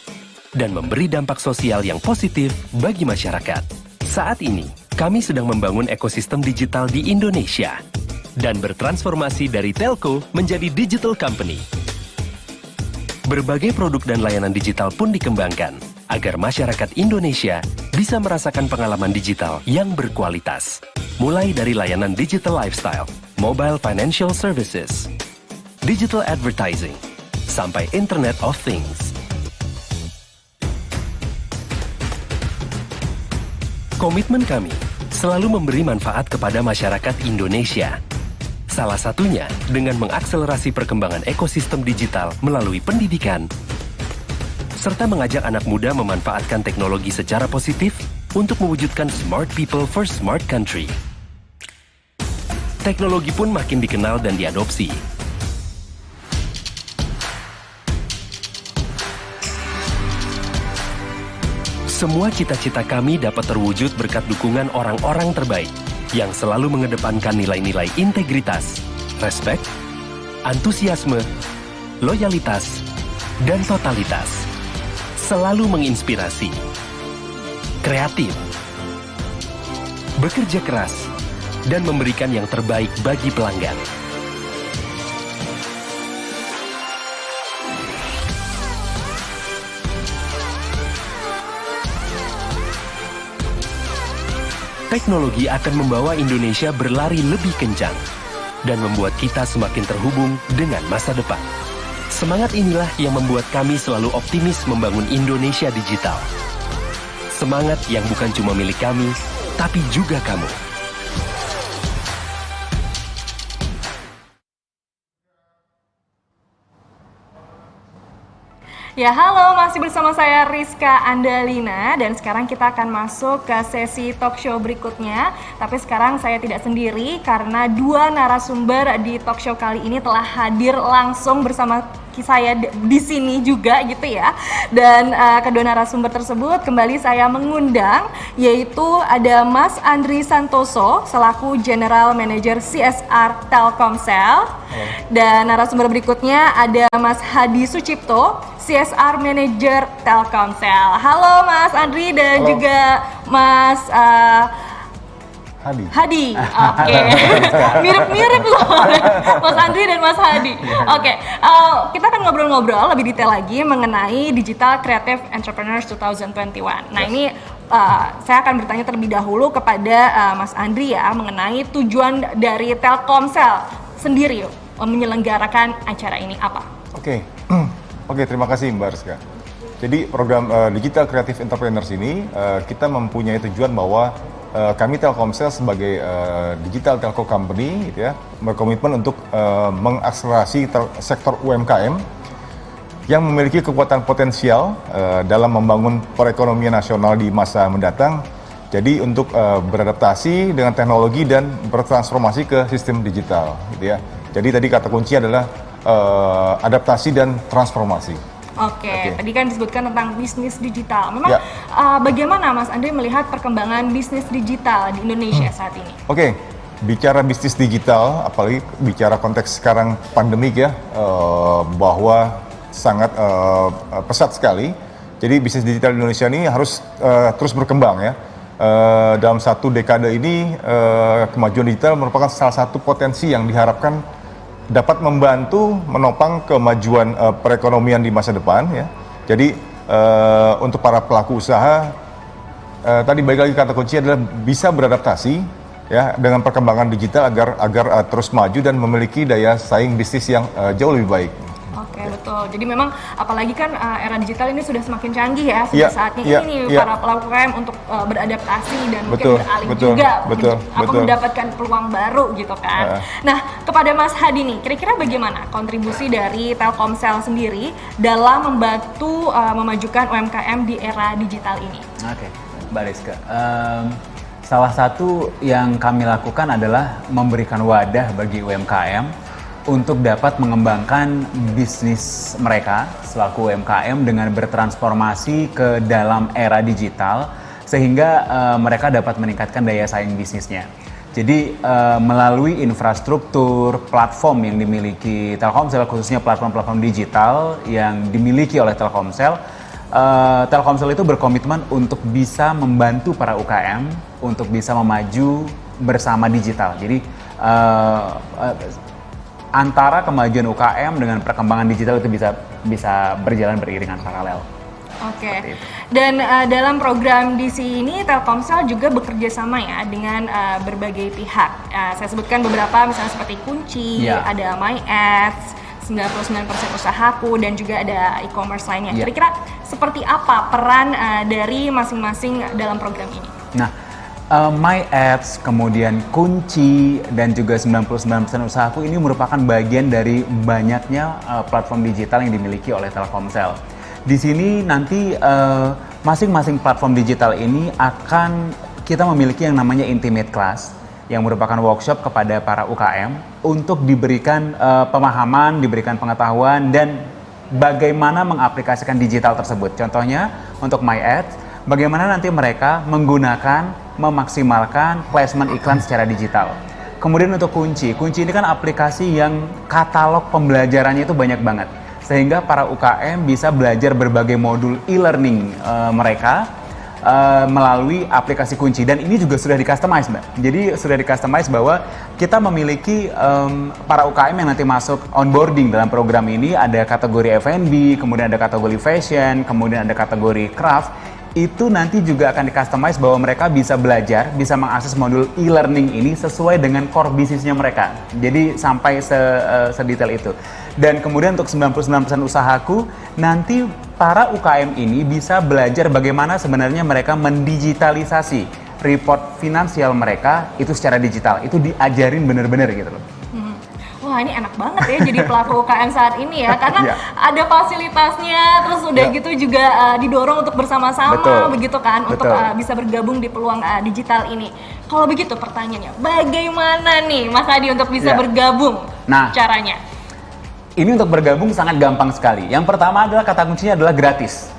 dan memberi dampak sosial yang positif bagi masyarakat. Saat ini, kami sedang membangun ekosistem digital di Indonesia dan bertransformasi dari telco menjadi digital company. Berbagai produk dan layanan digital pun dikembangkan agar masyarakat Indonesia bisa merasakan pengalaman digital yang berkualitas. Mulai dari layanan digital lifestyle, mobile financial services, digital advertising, sampai Internet of Things. Komitmen kami selalu memberi manfaat kepada masyarakat Indonesia. Salah satunya dengan mengakselerasi perkembangan ekosistem digital melalui pendidikan, serta mengajak anak muda memanfaatkan teknologi secara positif untuk mewujudkan smart people for smart country. Teknologi pun makin dikenal dan diadopsi. Semua cita-cita kami dapat terwujud berkat dukungan orang-orang terbaik yang selalu mengedepankan nilai-nilai integritas, respek, antusiasme, loyalitas, dan totalitas. Selalu menginspirasi, kreatif, bekerja keras, dan memberikan yang terbaik bagi pelanggan. Teknologi akan membawa Indonesia berlari lebih kencang dan membuat kita semakin terhubung dengan masa depan. Semangat inilah yang membuat kami selalu optimis membangun Indonesia digital. Semangat yang bukan cuma milik kami, tapi juga kamu. Ya, halo, masih bersama saya Rizka Andalina dan sekarang kita akan masuk ke sesi talk show berikutnya. Tapi sekarang saya tidak sendiri karena dua narasumber di talk show kali ini telah hadir langsung bersama saya di sini juga gitu ya. Dan kedua narasumber tersebut kembali saya mengundang, yaitu ada Mas Andri Santoso selaku General Manager CSR Telkomsel. Dan narasumber berikutnya ada Mas Hadi Sucipto, CSR Manager Telkomsel. Halo Mas Andri dan juga Mas Hadi. Oke. Mirip-mirip loh Mas Andri dan Mas Hadi. Oke. Kita akan ngobrol-ngobrol lebih detail lagi mengenai Digital Creative Entrepreneurs 2021. Nah, ini saya akan bertanya terlebih dahulu kepada Mas Andri ya mengenai tujuan dari Telkomsel sendiri menyelenggarakan acara ini apa? Oke, terima kasih Mbak Rizka. Jadi program Digital Creative Entrepreneurs ini kita mempunyai tujuan bahwa kami Telkomsel sebagai digital telco company gitu ya, berkomitmen untuk mengakselerasi sektor UMKM yang memiliki kekuatan potensial dalam membangun perekonomian nasional di masa mendatang. Jadi untuk beradaptasi dengan teknologi dan bertransformasi ke sistem digital gitu ya. Jadi tadi kata kunci adalah adaptasi dan transformasi. Oke. Tadi kan disebutkan tentang bisnis digital. Memang bagaimana Mas Andri melihat perkembangan bisnis digital di Indonesia saat ini? Bicara bisnis digital, apalagi bicara konteks sekarang pandemik ya, bahwa sangat pesat sekali. Jadi bisnis digital di Indonesia ini harus terus berkembang ya. Dalam satu dekade ini, kemajuan digital merupakan salah satu potensi yang diharapkan dapat membantu menopang kemajuan perekonomian di masa depan ya. Jadi untuk para pelaku usaha tadi balik lagi kata kunci adalah bisa beradaptasi ya dengan perkembangan digital agar terus maju dan memiliki daya saing bisnis yang jauh lebih baik. Oke, betul. Jadi memang apalagi kan era digital ini sudah semakin canggih ya. Sudah saatnya ini para pelaku UKM untuk beradaptasi dan mungkin beralih juga mendapatkan peluang baru gitu kan. Nah, kepada Mas Hadi nih, kira-kira bagaimana kontribusi dari Telkomsel sendiri dalam membantu memajukan UMKM di era digital ini? Oke, Mbak Rizka. Salah satu yang kami lakukan adalah memberikan wadah bagi UMKM untuk dapat mengembangkan bisnis mereka selaku UMKM dengan bertransformasi ke dalam era digital sehingga mereka dapat meningkatkan daya saing bisnisnya. Jadi melalui infrastruktur platform yang dimiliki Telkomsel, khususnya platform-platform digital yang dimiliki oleh Telkomsel, Telkomsel itu berkomitmen untuk bisa membantu para UKM untuk bisa memaju bersama digital. Jadi antara kemajuan UKM dengan perkembangan digital itu bisa berjalan beriringan paralel. Oke. Dan dalam program DC ini Telkomsel juga bekerja sama ya dengan berbagai pihak. Saya sebutkan beberapa misalnya seperti Kunci, ada MyAds, 99% Usahaku, dan juga ada e-commerce lainnya. Kira-kira seperti apa peran dari masing-masing dalam program ini? Nah, MyAds, kemudian Kunci, dan juga 99% Usahaku ini merupakan bagian dari banyaknya platform digital yang dimiliki oleh Telkomsel. Di sini nanti masing-masing platform digital ini akan kita memiliki yang namanya Intimate Class, yang merupakan workshop kepada para UKM untuk diberikan pemahaman, diberikan pengetahuan, dan bagaimana mengaplikasikan digital tersebut. Contohnya untuk MyAds, bagaimana nanti mereka menggunakan, memaksimalkan placement iklan secara digital. Kemudian untuk Kunci ini kan aplikasi yang katalog pembelajarannya itu banyak banget. Sehingga para UKM bisa belajar berbagai modul e-learning mereka melalui aplikasi Kunci. Dan ini juga sudah di-customize, Mbak. Jadi sudah di-customize bahwa kita memiliki para UKM yang nanti masuk onboarding dalam program ini, ada kategori F&B, kemudian ada kategori fashion, kemudian ada kategori craft. Itu nanti juga akan di-customize bahwa mereka bisa belajar, bisa mengakses modul e-learning ini sesuai dengan core bisnisnya mereka. Jadi sampai sedetail itu. Dan kemudian untuk 99% Usahaku, nanti para UKM ini bisa belajar bagaimana sebenarnya mereka mendigitalisasi report finansial mereka itu secara digital. Itu diajarin benar-benar gitu loh. Wah, ini enak banget ya jadi pelaku UKM saat ini ya, karena ada fasilitasnya, terus udah gitu juga didorong untuk bersama-sama begitu kan, untuk bisa bergabung di peluang digital ini. Kalau begitu pertanyaannya, bagaimana nih Mas Hadi untuk bisa bergabung caranya? Ini untuk bergabung sangat gampang sekali. Yang pertama adalah kata kuncinya adalah gratis.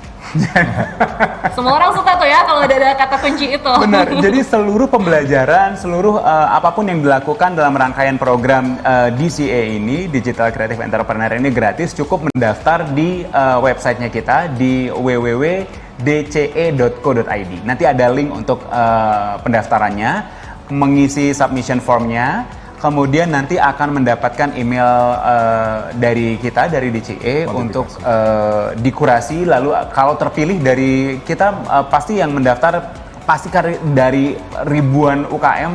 Semua orang suka tuh ya kalau ada kata kunci itu. Benar, jadi seluruh pembelajaran, seluruh apapun yang dilakukan dalam rangkaian program DCE ini, Digital Creative Entrepreneur ini gratis, cukup mendaftar di websitenya kita di www.dce.co.id. Nanti ada link untuk pendaftarannya, mengisi submission formnya, kemudian nanti akan mendapatkan email dari kita, dari DCE untuk dikurasi. Lalu kalau terpilih dari kita, pasti yang mendaftar pasti dari ribuan UKM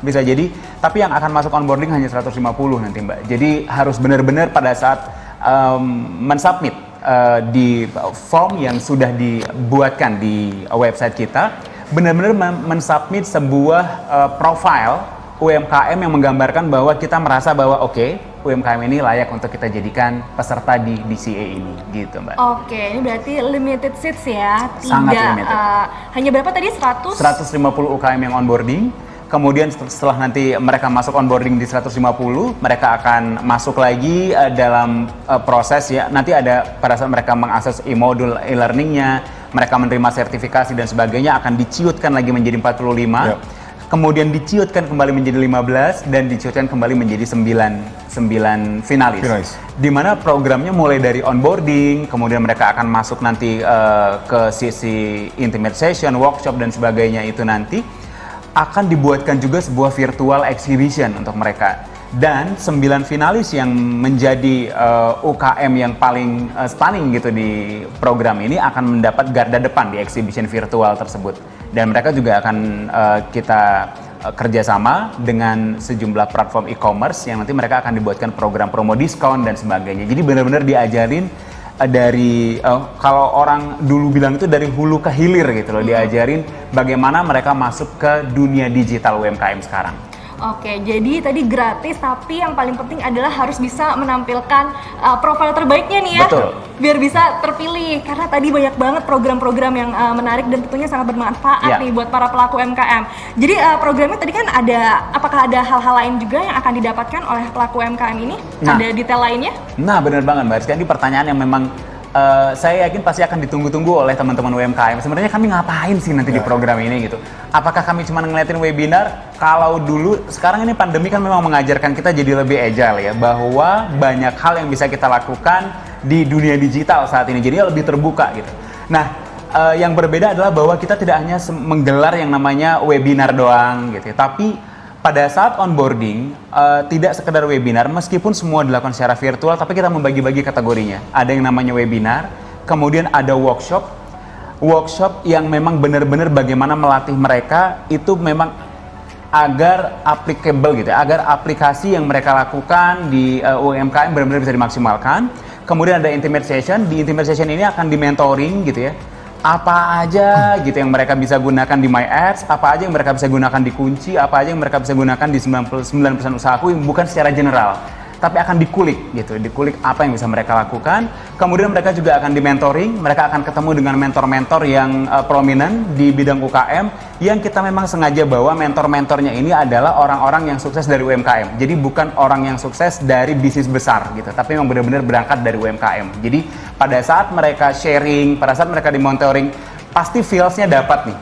bisa jadi. Tapi yang akan masuk onboarding hanya 150 nanti, Mbak. Jadi harus benar-benar pada saat mensubmit di form yang sudah dibuatkan di website kita, benar-benar mensubmit sebuah profile UMKM yang menggambarkan bahwa kita merasa bahwa UMKM ini layak untuk kita jadikan peserta di DCE ini, gitu Mbak. Oke, ini berarti limited seats ya? Sangat limited. Hanya berapa tadi? 150 UKM yang onboarding. Kemudian setelah nanti mereka masuk onboarding di 150, mereka akan masuk lagi dalam proses ya. Nanti ada pada saat mereka mengakses e-modul e-learningnya, mereka menerima sertifikasi dan sebagainya, akan diciutkan lagi menjadi 45. Kemudian diciutkan kembali menjadi 15 dan diciutkan kembali menjadi 9 finalis. Di mana programnya mulai dari onboarding, kemudian mereka akan masuk nanti ke sisi intimate session, workshop dan sebagainya. Itu nanti akan dibuatkan juga sebuah virtual exhibition untuk mereka. Dan 9 finalis yang menjadi UKM yang paling stunning gitu di program ini akan mendapat garda depan di exhibition virtual tersebut. Dan mereka juga akan kita kerjasama dengan sejumlah platform e-commerce yang nanti mereka akan dibuatkan program promo diskon dan sebagainya. Jadi benar-benar diajarin dari kalau orang dulu bilang itu dari hulu ke hilir gitu loh, diajarin bagaimana mereka masuk ke dunia digital UMKM sekarang. Oke, jadi tadi gratis, tapi yang paling penting adalah harus bisa menampilkan profil terbaiknya nih ya. Betul. Biar bisa terpilih, karena tadi banyak banget program-program yang menarik dan tentunya sangat bermanfaat nih buat para pelaku UMKM. Jadi programnya tadi kan ada, apakah ada hal-hal lain juga yang akan didapatkan oleh pelaku UMKM ini? Nah, ada detail lainnya? Nah, benar banget Mbak Rizka, ini pertanyaan yang memang saya yakin pasti akan ditunggu-tunggu oleh teman-teman UMKM. Sebenarnya kami ngapain sih nanti di program ini gitu? Apakah kami cuma ngeliatin webinar? Kalau dulu, sekarang ini pandemi kan memang mengajarkan kita jadi lebih agile ya, bahwa banyak hal yang bisa kita lakukan di dunia digital saat ini, jadi lebih terbuka gitu. Nah, yang berbeda adalah bahwa kita tidak hanya menggelar yang namanya webinar doang gitu ya, tapi pada saat onboarding, tidak sekedar webinar, meskipun semua dilakukan secara virtual, tapi kita membagi-bagi kategorinya. Ada yang namanya webinar, kemudian ada workshop yang memang benar-benar bagaimana melatih mereka itu memang agar applicable gitu, agar aplikasi yang mereka lakukan di UMKM benar-benar bisa dimaksimalkan. Kemudian ada intimate session, di intimate session ini akan di-mentoring gitu ya. Apa aja gitu yang mereka bisa gunakan di My Ads, apa aja yang mereka bisa gunakan di Kunci, apa aja yang mereka bisa gunakan di 99% usahaku, yang bukan secara general, tapi akan dikulik gitu, dikulik apa yang bisa mereka lakukan. Kemudian mereka juga akan di-mentoring, mereka akan ketemu dengan mentor-mentor yang prominent di bidang UKM, yang kita memang sengaja bawa mentor-mentornya ini adalah orang-orang yang sukses dari UMKM. Jadi bukan orang yang sukses dari bisnis besar gitu, tapi memang benar-benar berangkat dari UMKM. Jadi pada saat mereka sharing, pada saat mereka di-mentoring, pasti feels-nya dapat nih.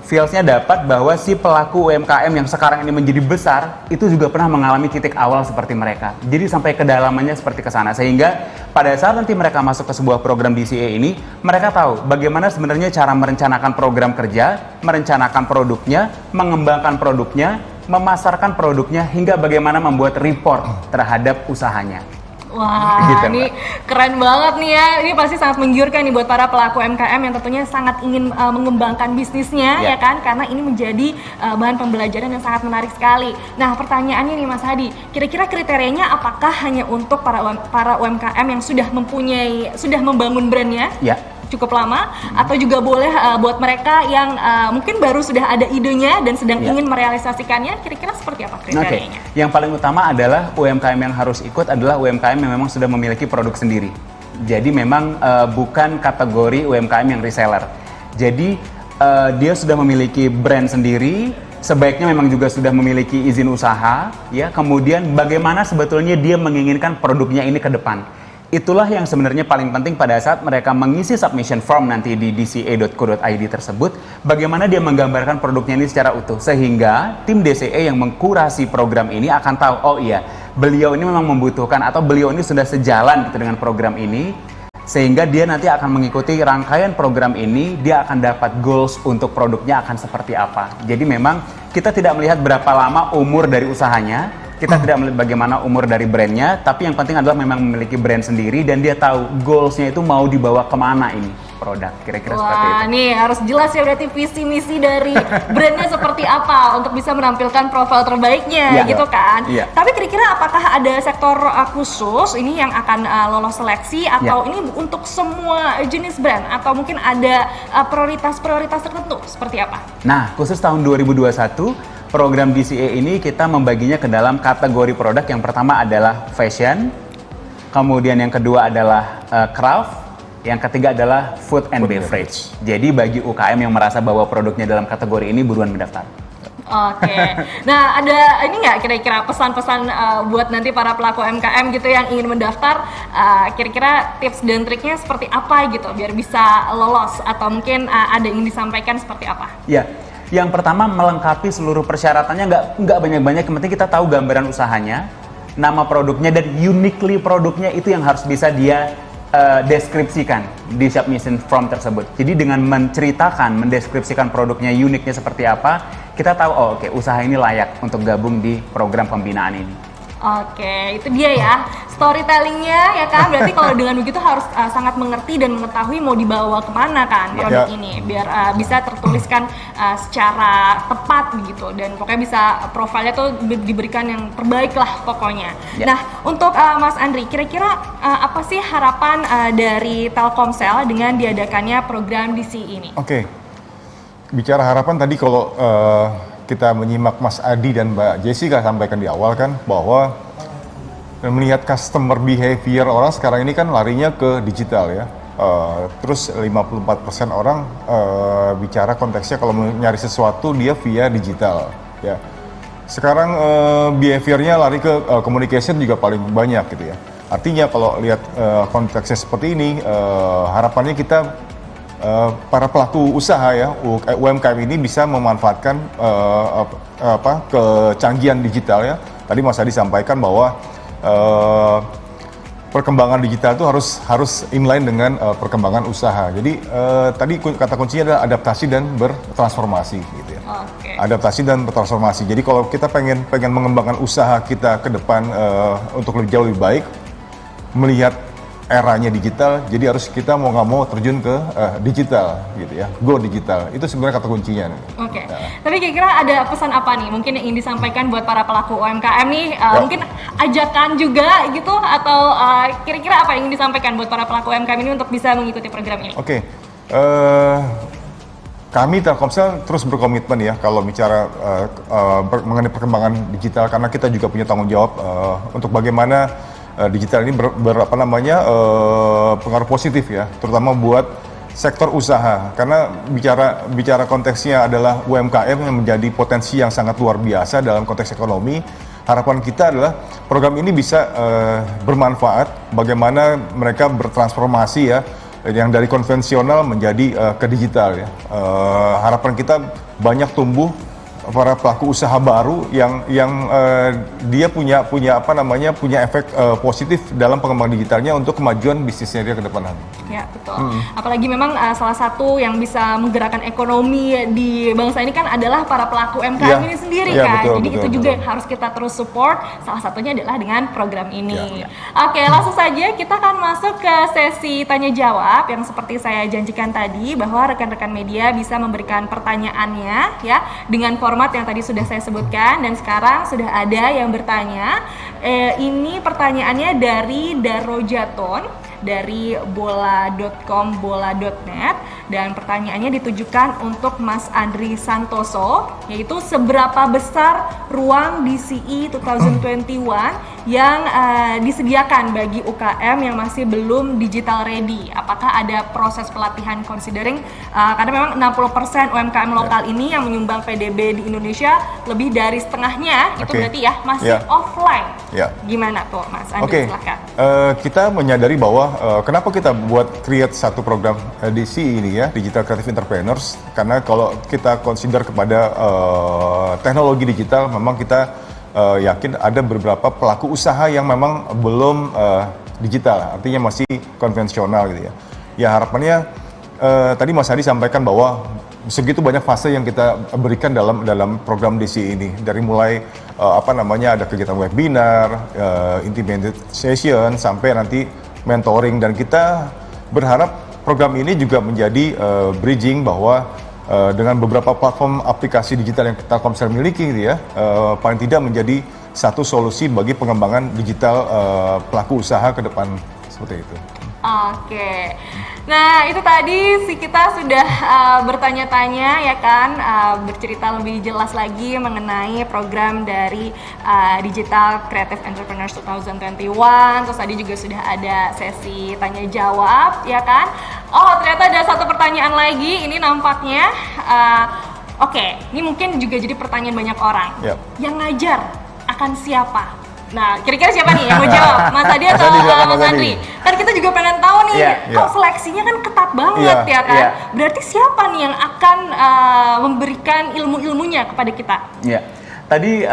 Feels-nya dapat bahwa si pelaku UMKM yang sekarang ini menjadi besar itu juga pernah mengalami titik awal seperti mereka. Jadi sampai kedalamannya seperti ke sana, sehingga pada saat nanti mereka masuk ke sebuah program DCA ini, mereka tahu bagaimana sebenarnya cara merencanakan program kerja, merencanakan produknya, mengembangkan produknya, memasarkan produknya, hingga bagaimana membuat report terhadap usahanya. Wah, gitu, ini keren banget nih ya. Ini pasti sangat menggiurkan nih buat para pelaku UMKM yang tentunya sangat ingin mengembangkan bisnisnya ya kan, karena ini menjadi bahan pembelajaran yang sangat menarik sekali. Nah, pertanyaannya nih Mas Hadi, kira-kira kriterianya apakah hanya untuk para UMKM yang sudah membangun brandnya? Cukup lama, atau juga boleh buat mereka yang mungkin baru sudah ada idenya dan sedang ingin merealisasikannya, kira-kira seperti apa kriterianya? Yang paling utama adalah UMKM yang harus ikut adalah UMKM yang memang sudah memiliki produk sendiri. Jadi memang bukan kategori UMKM yang reseller. Jadi dia sudah memiliki brand sendiri, sebaiknya memang juga sudah memiliki izin usaha, ya. Kemudian bagaimana sebetulnya dia menginginkan produknya ini ke depan. Itulah yang sebenarnya paling penting pada saat mereka mengisi submission form nanti di dca.co.id tersebut, bagaimana dia menggambarkan produknya ini secara utuh, sehingga tim DCA yang mengkurasi program ini akan tahu, oh iya, beliau ini memang membutuhkan atau beliau ini sudah sejalan gitu dengan program ini, sehingga dia nanti akan mengikuti rangkaian program ini, dia akan dapat goals untuk produknya akan seperti apa. Jadi memang kita tidak melihat berapa lama umur dari usahanya, kita tidak melihat bagaimana umur dari brandnya, tapi yang penting adalah memang memiliki brand sendiri dan dia tahu goalsnya itu mau dibawa kemana ini produk, kira-kira seperti itu. Wah, nih harus jelas ya berarti visi misi dari brandnya seperti apa untuk bisa menampilkan profil terbaiknya gitu kan. Tapi kira-kira apakah ada sektor khusus ini yang akan lolos seleksi atau ini untuk semua jenis brand atau mungkin ada prioritas-prioritas tertentu seperti apa? Nah, khusus tahun 2021 program DCA ini kita membaginya ke dalam kategori produk. Yang pertama adalah fashion, kemudian yang kedua adalah craft, yang ketiga adalah food and beverage. Jadi bagi UKM yang merasa bahwa produknya dalam kategori ini, buruan mendaftar. Oke, nah ada ini nggak kira-kira pesan-pesan buat nanti para pelaku UMKM gitu yang ingin mendaftar, kira-kira tips dan triknya seperti apa gitu biar bisa lolos, atau mungkin ada yang disampaikan seperti apa? Ya. Yang pertama, melengkapi seluruh persyaratannya, nggak banyak-banyak, yang penting kita tahu gambaran usahanya, nama produknya, dan uniquely produknya itu yang harus bisa dia deskripsikan di submission form tersebut. Jadi dengan menceritakan, mendeskripsikan produknya, uniknya seperti apa, kita tahu, oh oke, usaha ini layak untuk gabung di program pembinaan ini. Oke, itu dia ya storytellingnya ya kan. Berarti kalau dengan begitu harus sangat mengerti dan mengetahui mau dibawa kemana kan produk ini, biar bisa tertuliskan secara tepat begitu, dan pokoknya bisa profilnya tuh diberikan yang terbaik lah pokoknya. Nah, untuk Mas Andri, kira-kira apa sih harapan dari Telkomsel dengan diadakannya program DC ini? Oke, bicara harapan tadi kalau kita menyimak Mas Adi dan Mbak Jessica sampaikan di awal kan, bahwa melihat customer behavior orang sekarang ini kan larinya ke digital ya. Terus 54% orang bicara konteksnya kalau mau nyari sesuatu dia via digital ya. Sekarang behaviornya lari ke communication juga paling banyak gitu ya. Artinya kalau lihat konteksnya seperti ini, harapannya kita para pelaku usaha ya, UMKM ini bisa memanfaatkan kecanggihan digital ya. Tadi Mas Adi sampaikan bahwa perkembangan digital itu harus inline dengan perkembangan usaha. Jadi tadi kata kuncinya adalah adaptasi dan bertransformasi gitu ya. Adaptasi dan bertransformasi. Jadi kalau kita pengen mengembangkan usaha kita ke depan untuk jauh lebih baik, melihat eranya digital, jadi harus kita mau nggak mau terjun ke digital gitu ya, go digital. Itu sebenarnya kata kuncinya. Oke. Tapi kira-kira ada pesan apa nih mungkin yang ingin disampaikan buat para pelaku UMKM nih? Mungkin ajakan juga gitu, atau kira-kira apa yang ingin disampaikan buat para pelaku UMKM ini untuk bisa mengikuti program ini? Oke. Kami Telkomsel terus berkomitmen ya kalau bicara mengenai perkembangan digital, karena kita juga punya tanggung jawab untuk bagaimana digital ini pengaruh positif ya, terutama buat sektor usaha, karena bicara konteksnya adalah UMKM yang menjadi potensi yang sangat luar biasa dalam konteks ekonomi. Harapan kita adalah program ini bisa bermanfaat, bagaimana mereka bertransformasi ya, yang dari konvensional menjadi ke digital ya. Harapan kita banyak tumbuh para pelaku usaha baru yang dia punya efek positif dalam pengembangan digitalnya untuk kemajuan bisnisnya dia ke depan nanti. Ya, betul. Apalagi memang salah satu yang bisa menggerakkan ekonomi di bangsa ini kan adalah para pelaku UMKM ini sendiri kan. Jadi itu juga yang harus kita terus support. Salah satunya adalah dengan program ini. Oke, langsung saja kita akan masuk ke sesi tanya jawab yang seperti saya janjikan tadi, bahwa rekan-rekan media bisa memberikan pertanyaannya ya dengan format yang tadi sudah saya sebutkan, dan sekarang sudah ada yang bertanya. Ini pertanyaannya dari Darojaton dari bola.com bola.net, dan pertanyaannya ditujukan untuk Mas Andri Santoso, yaitu seberapa besar ruang DCE 2021 yang disediakan bagi UKM yang masih belum digital ready? Apakah ada proses pelatihan considering karena memang 60% UMKM lokal ini yang menyumbang PDB di Indonesia, lebih dari setengahnya itu berarti ya masih offline. Gimana tuh Mas Andri? Silakan. Kita menyadari bahwa kenapa kita create satu program DCE ini ya, Digital Creative Entrepreneurs, karena kalau kita consider kepada teknologi digital, memang kita yakin ada beberapa pelaku usaha yang memang belum digital, artinya masih konvensional gitu ya. Ya harapannya tadi Mas Adi sampaikan bahwa segitu banyak fase yang kita berikan dalam program DCE ini, dari mulai ada kegiatan webinar, intimate session, sampai nanti mentoring, dan kita berharap program ini juga menjadi bridging bahwa dengan beberapa platform aplikasi digital yang Telkomsel miliki gitu ya, paling tidak menjadi satu solusi bagi pengembangan digital pelaku usaha ke depan, seperti itu. Oke, nah itu tadi kita sudah bertanya-tanya ya kan, bercerita lebih jelas lagi mengenai program dari Digital Creative Entrepreneurs 2021. Terus tadi juga sudah ada sesi tanya jawab ya kan. Oh ternyata ada satu pertanyaan lagi, ini nampaknya oke, ini mungkin juga jadi pertanyaan banyak orang. Yang ngajar akan siapa? Nah, kira-kira siapa nih yang mau jawab? Mas Adi atau Mas Andri? Kan kita juga pengen tahu nih, seleksinya kan ketat banget ya kan? Berarti siapa nih yang akan memberikan ilmu-ilmunya kepada kita? Tadi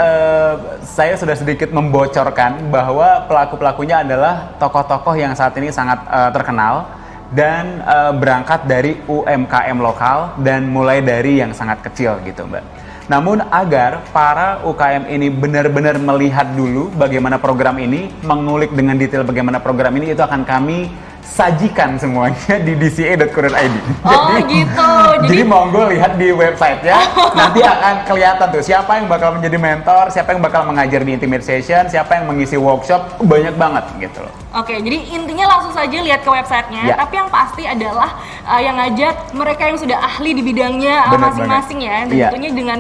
saya sudah sedikit membocorkan bahwa pelaku-pelakunya adalah tokoh-tokoh yang saat ini sangat terkenal dan berangkat dari UMKM lokal dan mulai dari yang sangat kecil gitu Mbak. Namun agar para UKM ini benar-benar melihat dulu bagaimana program ini, mengulik dengan detail bagaimana program ini, itu akan kami sajikan semuanya di dca.co.id. Oh gitu. Jadi monggo lihat di website-nya, nanti akan kelihatan tuh siapa yang bakal menjadi mentor, siapa yang bakal mengajar di Intimate Session, siapa yang mengisi workshop, banyak banget gitu loh. Oke, jadi intinya langsung saja lihat ke websitenya, tapi yang pasti adalah yang ngajak mereka yang sudah ahli di bidangnya masing-masing ya, dan tentunya dengan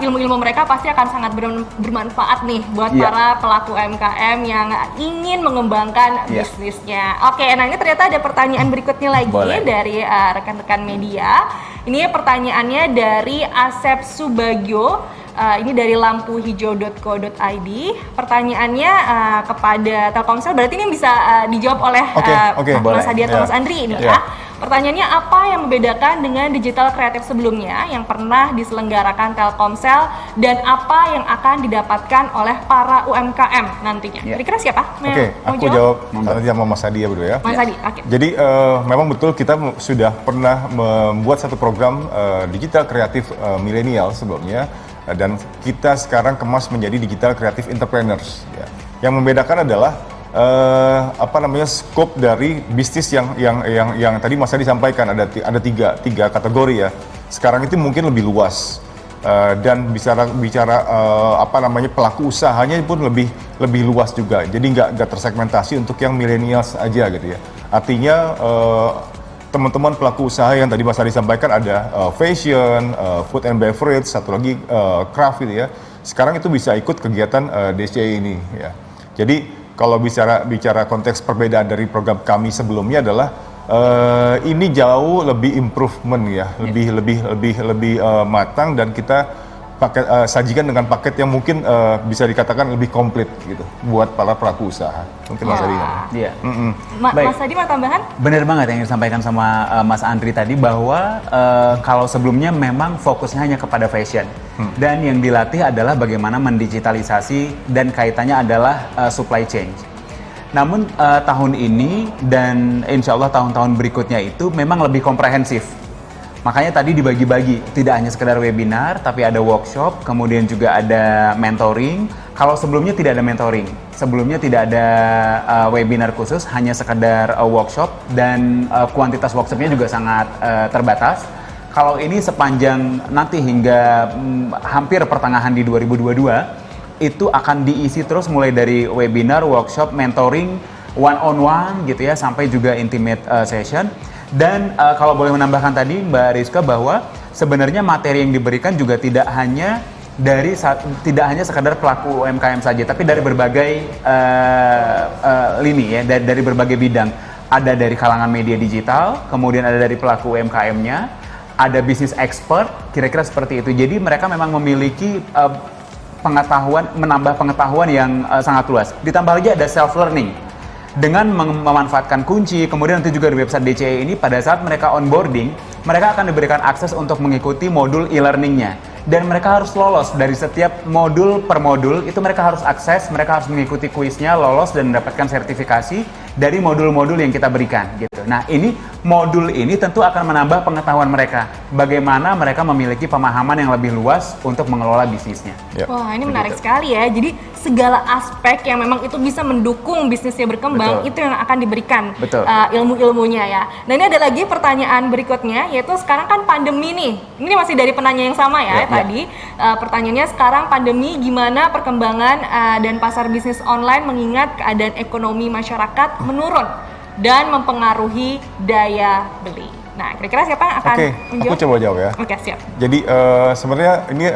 ilmu-ilmu mereka pasti akan sangat bermanfaat nih buat para pelaku UMKM yang ingin mengembangkan bisnisnya. Oke, nah ini ternyata ada pertanyaan berikutnya lagi dari rekan-rekan media. Ini pertanyaannya dari Asep Subagio. Ini dari lampuhijau.co.id. Pertanyaannya kepada Telkomsel, berarti ini bisa dijawab oleh Mas Hadi atau Mas Andri ini ya. Pertanyaannya, apa yang membedakan dengan digital kreatif sebelumnya yang pernah diselenggarakan Telkomsel dan apa yang akan didapatkan oleh para UMKM nantinya? Kira-kira siapa? Aku jawab nanti sama Mas Hadi ya berdua ya. Mas Hadi, Jadi memang betul kita sudah pernah membuat satu program digital kreatif milenial sebelumnya. Dan kita sekarang kemas menjadi digital creative entrepreneurs. Ya. Yang membedakan adalah scope dari bisnis yang tadi Mas Adi sampaikan ada tiga kategori ya. Sekarang itu mungkin lebih luas dan bicara pelaku usahanya pun lebih luas juga. Jadi nggak tersegmentasi untuk yang millennials aja gitu ya. Artinya teman-teman pelaku usaha yang tadi Mas Adi sampaikan ada fashion, food and beverage, satu lagi craft gitu ya. Sekarang itu bisa ikut kegiatan DCA ini ya. Jadi kalau bicara konteks perbedaan dari program kami sebelumnya adalah ini jauh lebih improvement ya, lebih matang dan kita sajikan dengan paket yang mungkin bisa dikatakan lebih komplit gitu buat para pelaku usaha. Mungkin Mas Adi. Iya. Mas Adi mau tambahan? Benar banget yang disampaikan sama Mas Andri tadi bahwa kalau sebelumnya memang fokusnya hanya kepada fashion dan yang dilatih adalah bagaimana mendigitalisasi dan kaitannya adalah supply chain. Namun tahun ini dan insya Allah tahun-tahun berikutnya itu memang lebih komprehensif. Makanya tadi dibagi-bagi, tidak hanya sekedar webinar, tapi ada workshop, kemudian juga ada mentoring. Kalau sebelumnya tidak ada mentoring, sebelumnya tidak ada webinar khusus, hanya sekedar workshop dan kuantitas workshopnya juga sangat terbatas. Kalau ini sepanjang nanti hingga hampir pertengahan di 2022, itu akan diisi terus mulai dari webinar, workshop, mentoring, one-on-one gitu ya, sampai juga intimate session. Dan kalau boleh menambahkan tadi Mbak Rizka bahwa sebenarnya materi yang diberikan juga tidak hanya sekadar pelaku UMKM saja, tapi dari berbagai lini ya, dari berbagai bidang. Ada dari kalangan media digital, kemudian ada dari pelaku UMKM-nya, ada bisnis expert, kira-kira seperti itu. Jadi mereka memang memiliki menambah pengetahuan yang sangat luas. Ditambah lagi ada self learning. Dengan memanfaatkan kunci, kemudian nanti juga di website DCA ini pada saat mereka onboarding, mereka akan diberikan akses untuk mengikuti modul e-learningnya. Dan mereka harus lolos dari setiap modul per modul, itu mereka harus akses, mereka harus mengikuti kuisnya, lolos dan mendapatkan sertifikasi dari modul-modul yang kita berikan gitu. Nah, modul ini tentu akan menambah pengetahuan mereka, bagaimana mereka memiliki pemahaman yang lebih luas untuk mengelola bisnisnya. Wah, ini menarik sekali ya. Jadi segala aspek yang memang itu bisa mendukung bisnisnya berkembang, itu yang akan diberikan ilmu-ilmunya ya. Nah, ini ada lagi pertanyaan berikutnya, yaitu sekarang kan pandemi nih. Ini masih dari penanya yang sama ya tadi. Pertanyaannya, sekarang pandemi gimana perkembangan dan pasar bisnis online mengingat keadaan ekonomi masyarakat menurun dan mempengaruhi daya beli. Nah, kira-kira siapa yang akan menjawab? Aku coba jawab ya. Oke, siap. Jadi sebenarnya ini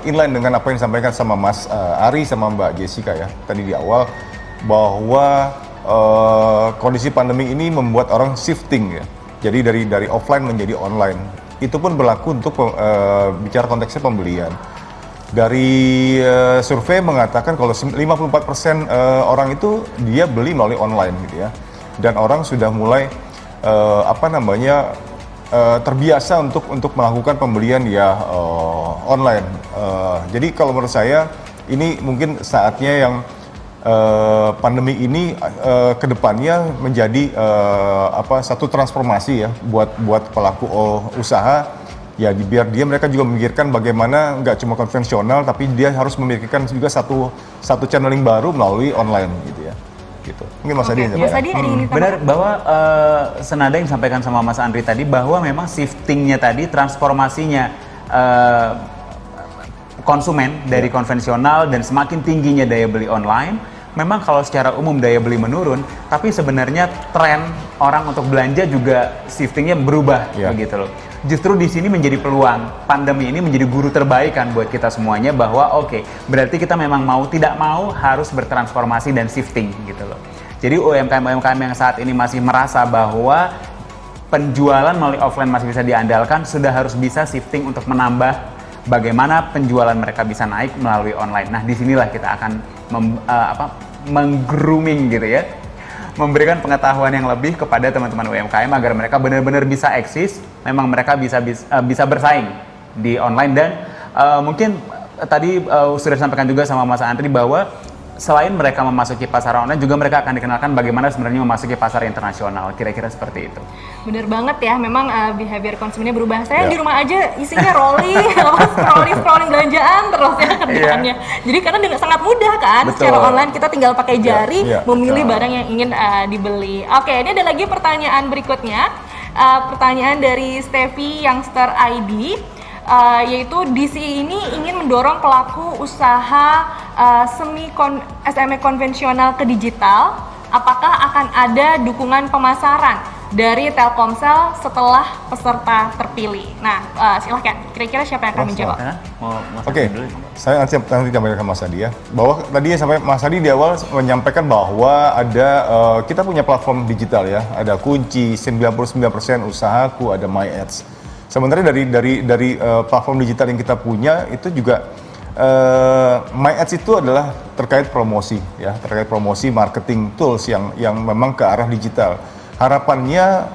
inline dengan apa yang disampaikan sama Mas Ari sama Mbak Jessica ya tadi di awal, bahwa kondisi pandemi ini membuat orang shifting ya. Jadi dari offline menjadi online. Itu pun berlaku untuk bicara konteksnya pembelian. Dari survei mengatakan kalau 54% orang itu dia beli melalui online gitu ya. Dan orang sudah mulai terbiasa untuk melakukan pembelian ya online. Jadi kalau menurut saya ini mungkin saatnya yang pandemi ini kedepannya menjadi satu transformasi ya buat pelaku usaha Ya, biar mereka juga memikirkan bagaimana nggak cuma konvensional, tapi dia harus memikirkan juga satu channeling baru melalui online gitu ya. Gitu. Mungkin Mas Adi yang Mas Adi ada ini benar bahwa senada yang disampaikan sama Mas Andri tadi bahwa memang shiftingnya tadi transformasinya konsumen dari konvensional dan semakin tingginya daya beli online. Memang kalau secara umum daya beli menurun, tapi sebenarnya tren orang untuk belanja juga shiftingnya berubah begitu loh. Justru di sini menjadi peluang, pandemi ini menjadi guru terbaik kan buat kita semuanya bahwa oke, berarti kita memang mau tidak mau harus bertransformasi dan shifting gitu loh. Jadi UMKM yang saat ini masih merasa bahwa penjualan melalui offline masih bisa diandalkan, sudah harus bisa shifting untuk menambah bagaimana penjualan mereka bisa naik melalui online. Nah, disinilah kita akan meng-grooming gitu ya, memberikan pengetahuan yang lebih kepada teman-teman UMKM agar mereka benar-benar bisa eksis, memang mereka bisa bersaing di online. Dan mungkin tadi sudah disampaikan juga sama Mas Andri bahwa selain mereka memasuki pasar online, juga mereka akan dikenalkan bagaimana sebenarnya memasuki pasar internasional, kira-kira seperti itu. Bener banget ya, memang behavior konsumennya berubah. Saya di rumah aja isinya rolling, scrolling belanjaan terus ya kerjaannya. Jadi karena dengan sangat mudah kan, secara online kita tinggal pakai jari memilih barang yang ingin dibeli. Oke, ini ada lagi pertanyaan berikutnya, pertanyaan dari Steffi Youngster ID. Yaitu DCE ini ingin mendorong pelaku usaha SME konvensional ke digital. Apakah akan ada dukungan pemasaran dari Telkomsel setelah peserta terpilih? Nah, silahkan. Kira-kira siapa yang akan menjawab? Oke, saya nanti tambahkan Mas Adi ya. Bahwa tadi sampai Mas Adi di awal menyampaikan bahwa ada kita punya platform digital ya. Ada kunci 99% usahaku, ada MyAds. Sebenarnya dari platform digital yang kita punya itu juga MyAds itu adalah terkait promosi ya, terkait promosi marketing tools yang memang ke arah digital. Harapannya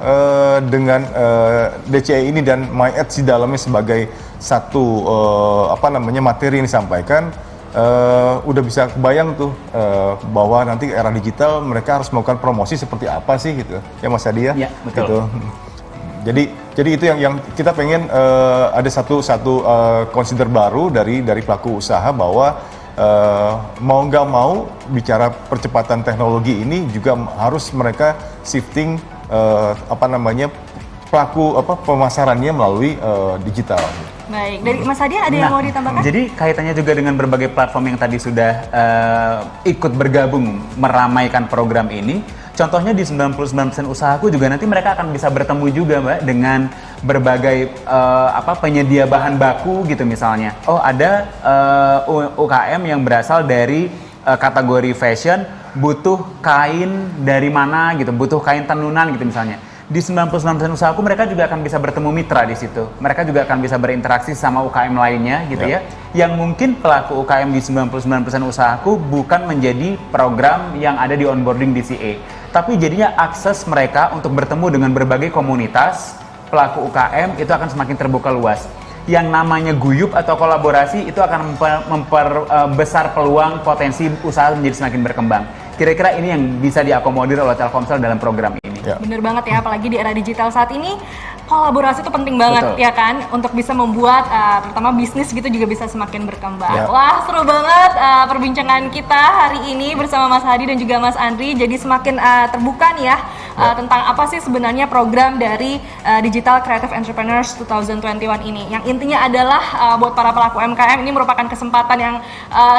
dengan DCE ini dan MyAds di dalamnya sebagai satu materi yang disampaikan, udah bisa kebayang tuh bahwa nanti era digital mereka harus melakukan promosi seperti apa sih gitu ya Mas Adi ya? Betul. Gitu. Jadi itu yang kita pengen ada satu consider baru dari pelaku usaha bahwa mau nggak mau bicara percepatan teknologi ini juga harus mereka shifting pemasarannya melalui digital. Baik, dari Mas Adi ada yang mau ditambahkan? Jadi kaitannya juga dengan berbagai platform yang tadi sudah ikut bergabung meramaikan program ini. Contohnya di 99% usahaku juga nanti mereka akan bisa bertemu juga Mbak dengan berbagai penyedia bahan baku gitu misalnya. Oh ada UKM yang berasal dari kategori fashion, butuh kain dari mana gitu, butuh kain tenunan gitu misalnya. Di 99% usahaku mereka juga akan bisa bertemu mitra di situ. Mereka juga akan bisa berinteraksi sama UKM lainnya gitu ya. Yang mungkin pelaku UKM di 99% usahaku bukan menjadi program yang ada di onboarding DCE. Tapi jadinya akses mereka untuk bertemu dengan berbagai komunitas pelaku UKM itu akan semakin terbuka luas. Yang namanya guyup atau kolaborasi itu akan memperbesar peluang potensi usaha menjadi semakin berkembang. Kira-kira ini yang bisa diakomodir oleh Telkomsel dalam program ini. Bener banget ya, apalagi di era digital saat ini kolaborasi itu penting banget. Betul. Ya kan, untuk bisa membuat pertama bisnis gitu juga bisa semakin berkembang. Wah, seru banget perbincangan kita hari ini bersama Mas Hadi dan juga Mas Andri. Jadi semakin terbuka nih ya tentang apa sih sebenarnya program dari Digital Creative Entrepreneurs 2021 ini. Yang intinya adalah buat para pelaku UMKM ini merupakan kesempatan yang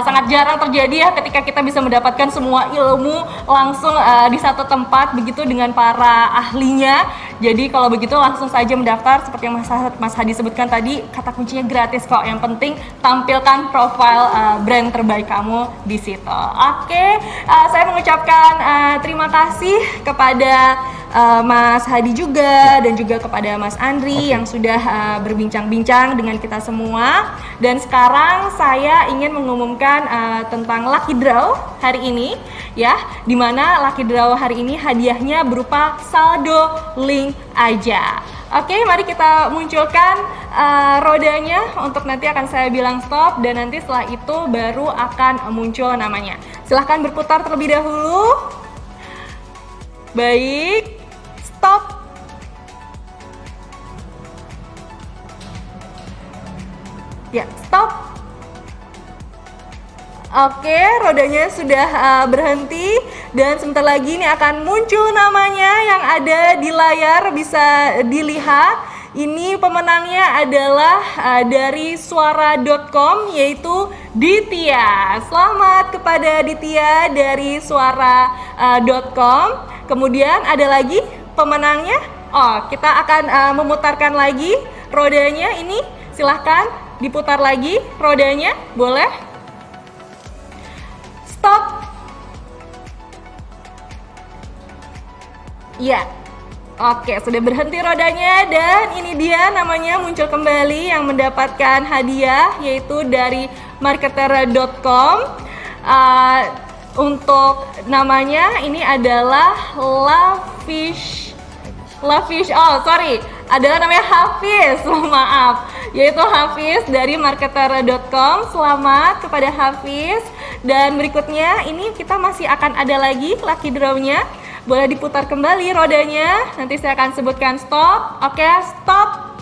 sangat jarang terjadi ya, ketika kita bisa mendapatkan semua ilmu langsung di satu tempat begitu dengan para ahlinya. Jadi kalau begitu langsung saja mendaftar seperti yang Mas Hadi sebutkan tadi, kata kuncinya gratis kok. Yang penting tampilkan profil brand terbaik kamu di situ. Oke, saya mengucapkan terima kasih kepada Mas Hadi juga dan juga kepada Mas Andri yang sudah berbincang-bincang dengan kita semua. Dan sekarang saya ingin mengumumkan tentang Lucky Draw hari ini ya, dimana Lucky Draw hari ini hadiahnya berupa saldo link aja. Oke, mari kita munculkan rodanya untuk nanti akan saya bilang stop dan nanti setelah itu baru akan muncul namanya. Silahkan berputar terlebih dahulu. Baik, stop. Ya, stop. Oke, rodanya sudah berhenti dan sebentar lagi ini akan muncul namanya yang ada di layar, bisa dilihat. Ini pemenangnya adalah dari suara.com, yaitu Ditya. Selamat kepada Ditya dari suara.com. Kemudian ada lagi pemenangnya. Oh, kita akan memutarkan lagi rodanya ini. Silahkan diputar lagi rodanya, boleh. Stop. Ya. Oke, sudah berhenti rodanya dan ini dia namanya muncul kembali yang mendapatkan hadiah, yaitu dari marketer.com. Untuk namanya ini adalah Lavish. Adalah namanya Hafiz, maaf. Yaitu Hafiz dari marketer.com. Selamat kepada Hafiz. Dan berikutnya ini kita masih akan ada lagi lucky draw-nya. Boleh diputar kembali rodanya. Nanti saya akan sebutkan stop. Oke, stop.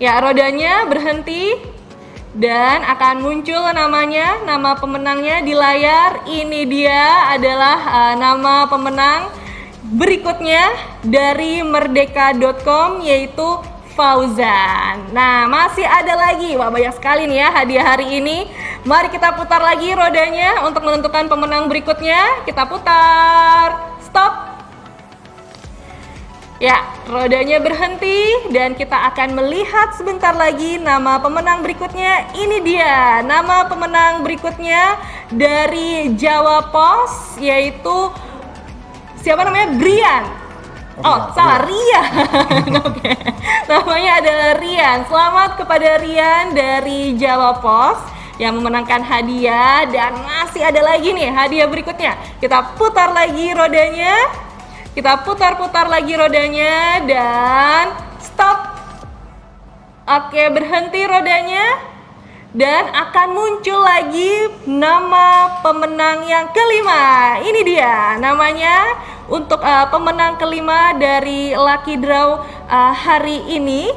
Ya, rodanya berhenti dan akan muncul namanya, nama pemenangnya di layar. Ini dia adalah nama pemenang berikutnya dari merdeka.com, yaitu Fauzan. Nah, masih ada lagi. Wah, banyak sekali nih ya hadiah hari ini. Mari kita putar lagi rodanya untuk menentukan pemenang berikutnya. Kita putar. Stop. Ya, rodanya berhenti dan kita akan melihat sebentar lagi nama pemenang berikutnya. Ini dia nama pemenang berikutnya dari Jawa Pos, yaitu siapa namanya? Brian. Oh, salah, Rian. Oke. Namanya adalah Rian. Selamat kepada Rian dari Jawa Pos yang memenangkan hadiah, dan masih ada lagi nih hadiah berikutnya. Kita putar lagi rodanya. Kita putar-putar lagi rodanya dan stop. Oke, berhenti rodanya. Dan akan muncul lagi nama pemenang yang kelima. Ini dia namanya untuk pemenang kelima dari lucky draw hari ini,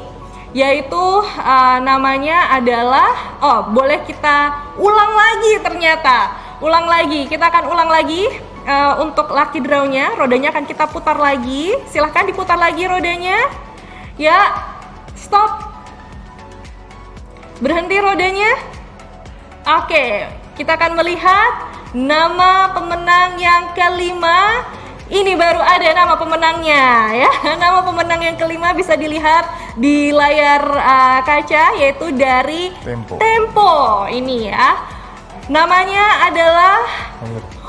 yaitu namanya adalah, boleh kita ulang lagi ternyata. Ulang lagi, kita akan ulang lagi untuk lucky draw-nya. Rodanya akan kita putar lagi. Silahkan diputar lagi rodanya. Ya, stop. Berhenti rodanya. Oke, kita akan melihat nama pemenang yang kelima. Ini baru ada nama pemenangnya ya. Nama pemenang yang kelima bisa dilihat di layar kaca, yaitu dari Tempo. Ini ya. Namanya adalah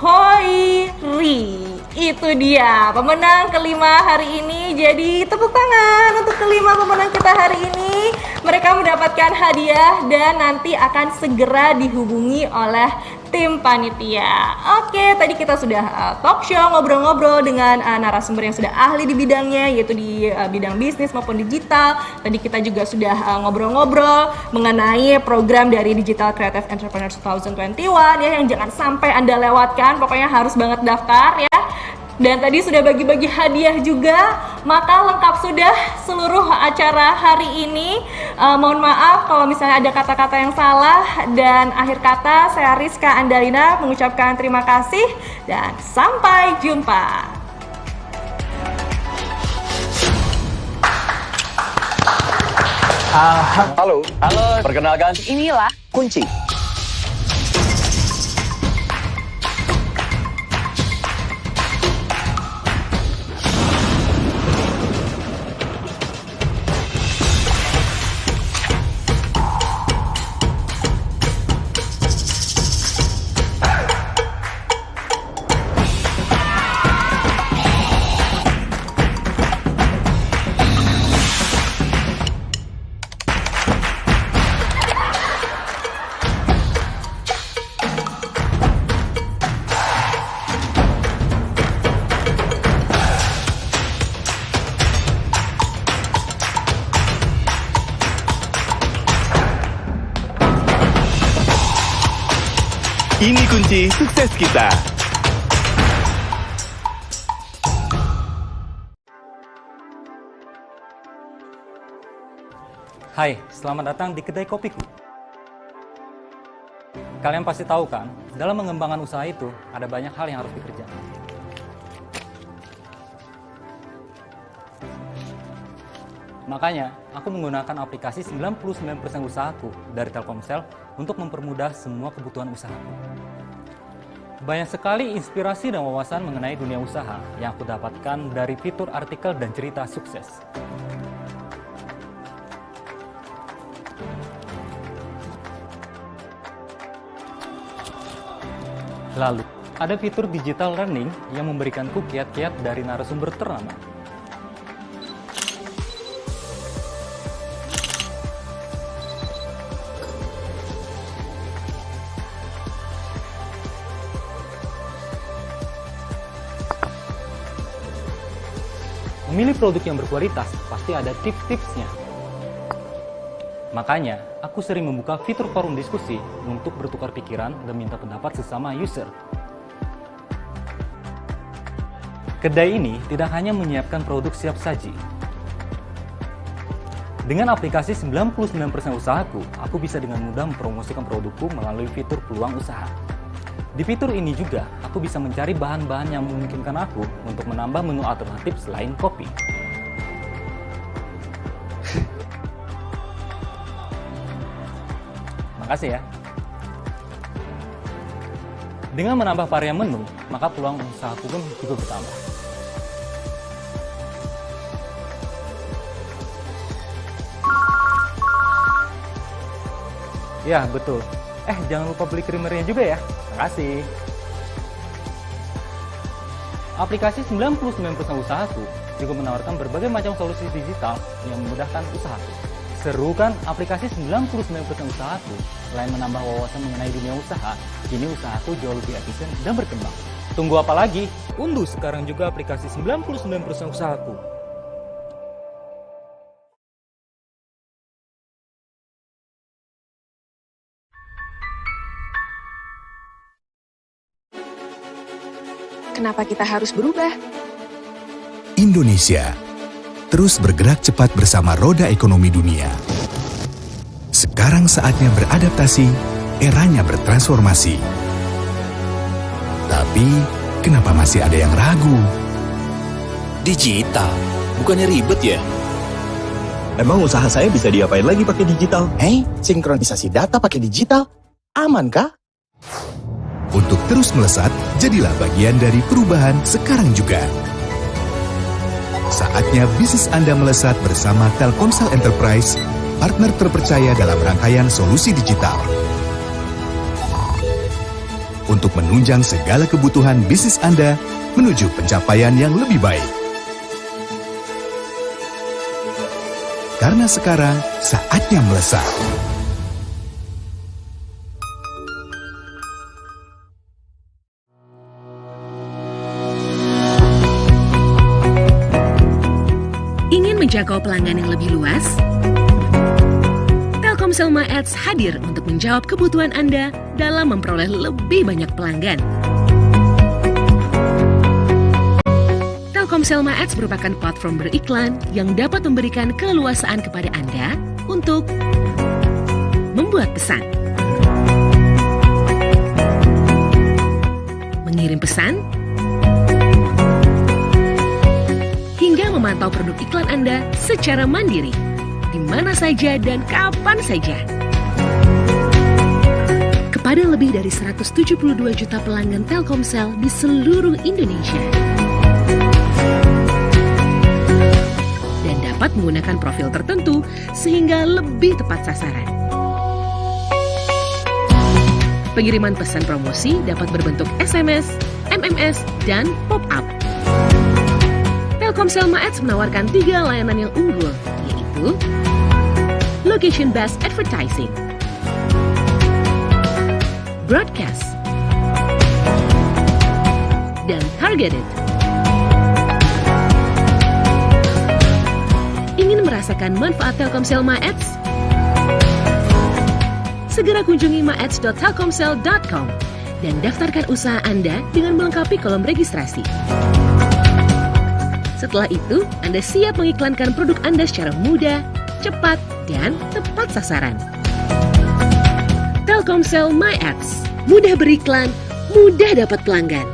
Hoiri. Itu dia pemenang kelima hari ini. Jadi tepuk tangan untuk kelima pemenang kita hari ini. Mereka mendapatkan hadiah dan nanti akan segera dihubungi oleh tim panitia. Oke, tadi kita sudah talk show, ngobrol-ngobrol dengan narasumber yang sudah ahli di bidangnya, yaitu di bidang bisnis maupun digital. Tadi kita juga sudah ngobrol-ngobrol mengenai program dari Digital Creative Entrepreneurs 2021 ya, yang jangan sampai Anda lewatkan. Pokoknya harus banget daftar ya. Dan tadi sudah bagi-bagi hadiah juga. Maka lengkap sudah seluruh acara hari ini. Mohon maaf kalau misalnya ada kata-kata yang salah. Dan akhir kata, saya Rizka Andalina mengucapkan terima kasih dan sampai jumpa. Halo, perkenalkan, Inilah Kunci. Ini kunci sukses kita. Hai, selamat datang di kedai kopiku. Kalian pasti tahu kan, dalam mengembangkan usaha itu ada banyak hal yang harus dikerjakan. Makanya, aku menggunakan aplikasi 99% usahaku dari Telkomsel untuk mempermudah semua kebutuhan usahaku. Banyak sekali inspirasi dan wawasan mengenai dunia usaha yang aku dapatkan dari fitur artikel dan cerita sukses. Lalu, ada fitur digital learning yang memberikanku kiat-kiat dari narasumber ternama. Memilih produk yang berkualitas pasti ada tips-tipsnya. Makanya, aku sering membuka fitur forum diskusi untuk bertukar pikiran dan minta pendapat sesama user. Kedai ini tidak hanya menyiapkan produk siap saji. Dengan aplikasi 99% usahaku, aku bisa dengan mudah mempromosikan produkku melalui fitur peluang usaha. Di fitur ini juga, aku bisa mencari bahan-bahan yang memungkinkan aku untuk menambah menu alternatif selain kopi. Makasih ya. Dengan menambah varian menu, maka peluang usahaku pun juga bertambah. Ya, betul. Jangan lupa beli creamernya juga ya. Makasih. Aplikasi 99% usahaku juga menawarkan berbagai macam solusi digital yang memudahkan usahaku. Seru kan aplikasi 99% usahaku? Selain menambah wawasan mengenai dunia usaha, kini usahaku jauh lebih efisien dan berkembang. Tunggu apa lagi? Unduh sekarang juga aplikasi 99% usahaku. Kenapa kita harus berubah? Indonesia terus bergerak cepat bersama roda ekonomi dunia. Sekarang saatnya beradaptasi, eranya bertransformasi. Tapi, kenapa masih ada yang ragu? Digital, bukannya ribet ya? Emang usaha saya bisa diapain lagi pakai digital? Sinkronisasi data pakai digital? Aman kah? Untuk terus melesat, jadilah bagian dari perubahan sekarang juga. Saatnya bisnis Anda melesat bersama Telkomsel Enterprise, partner terpercaya dalam rangkaian solusi digital. Untuk menunjang segala kebutuhan bisnis Anda menuju pencapaian yang lebih baik. Karena sekarang saatnya melesat. Menjangkau pelanggan yang lebih luas? Telkomsel My Ads hadir untuk menjawab kebutuhan Anda dalam memperoleh lebih banyak pelanggan. Telkomsel My Ads merupakan platform beriklan yang dapat memberikan keleluasaan kepada Anda untuk membuat pesan, mengirim pesan, hingga memantau produk iklan Anda secara mandiri, di mana saja dan kapan saja. Kepada lebih dari 172 juta pelanggan Telkomsel di seluruh Indonesia. Dan dapat menggunakan profil tertentu sehingga lebih tepat sasaran. Pengiriman pesan promosi dapat berbentuk SMS, MMS, dan pop-up. Telkomsel My Ads menawarkan 3 layanan yang unggul, yaitu Location Based Advertising, Broadcast, dan Targeted. Ingin merasakan manfaat Telkomsel My Ads? Segera kunjungi myads.telkomsel.com dan daftarkan usaha Anda dengan melengkapi kolom registrasi. Setelah itu, Anda siap mengiklankan produk Anda secara mudah, cepat, dan tepat sasaran. Telkomsel My Ads, mudah beriklan, mudah dapat pelanggan.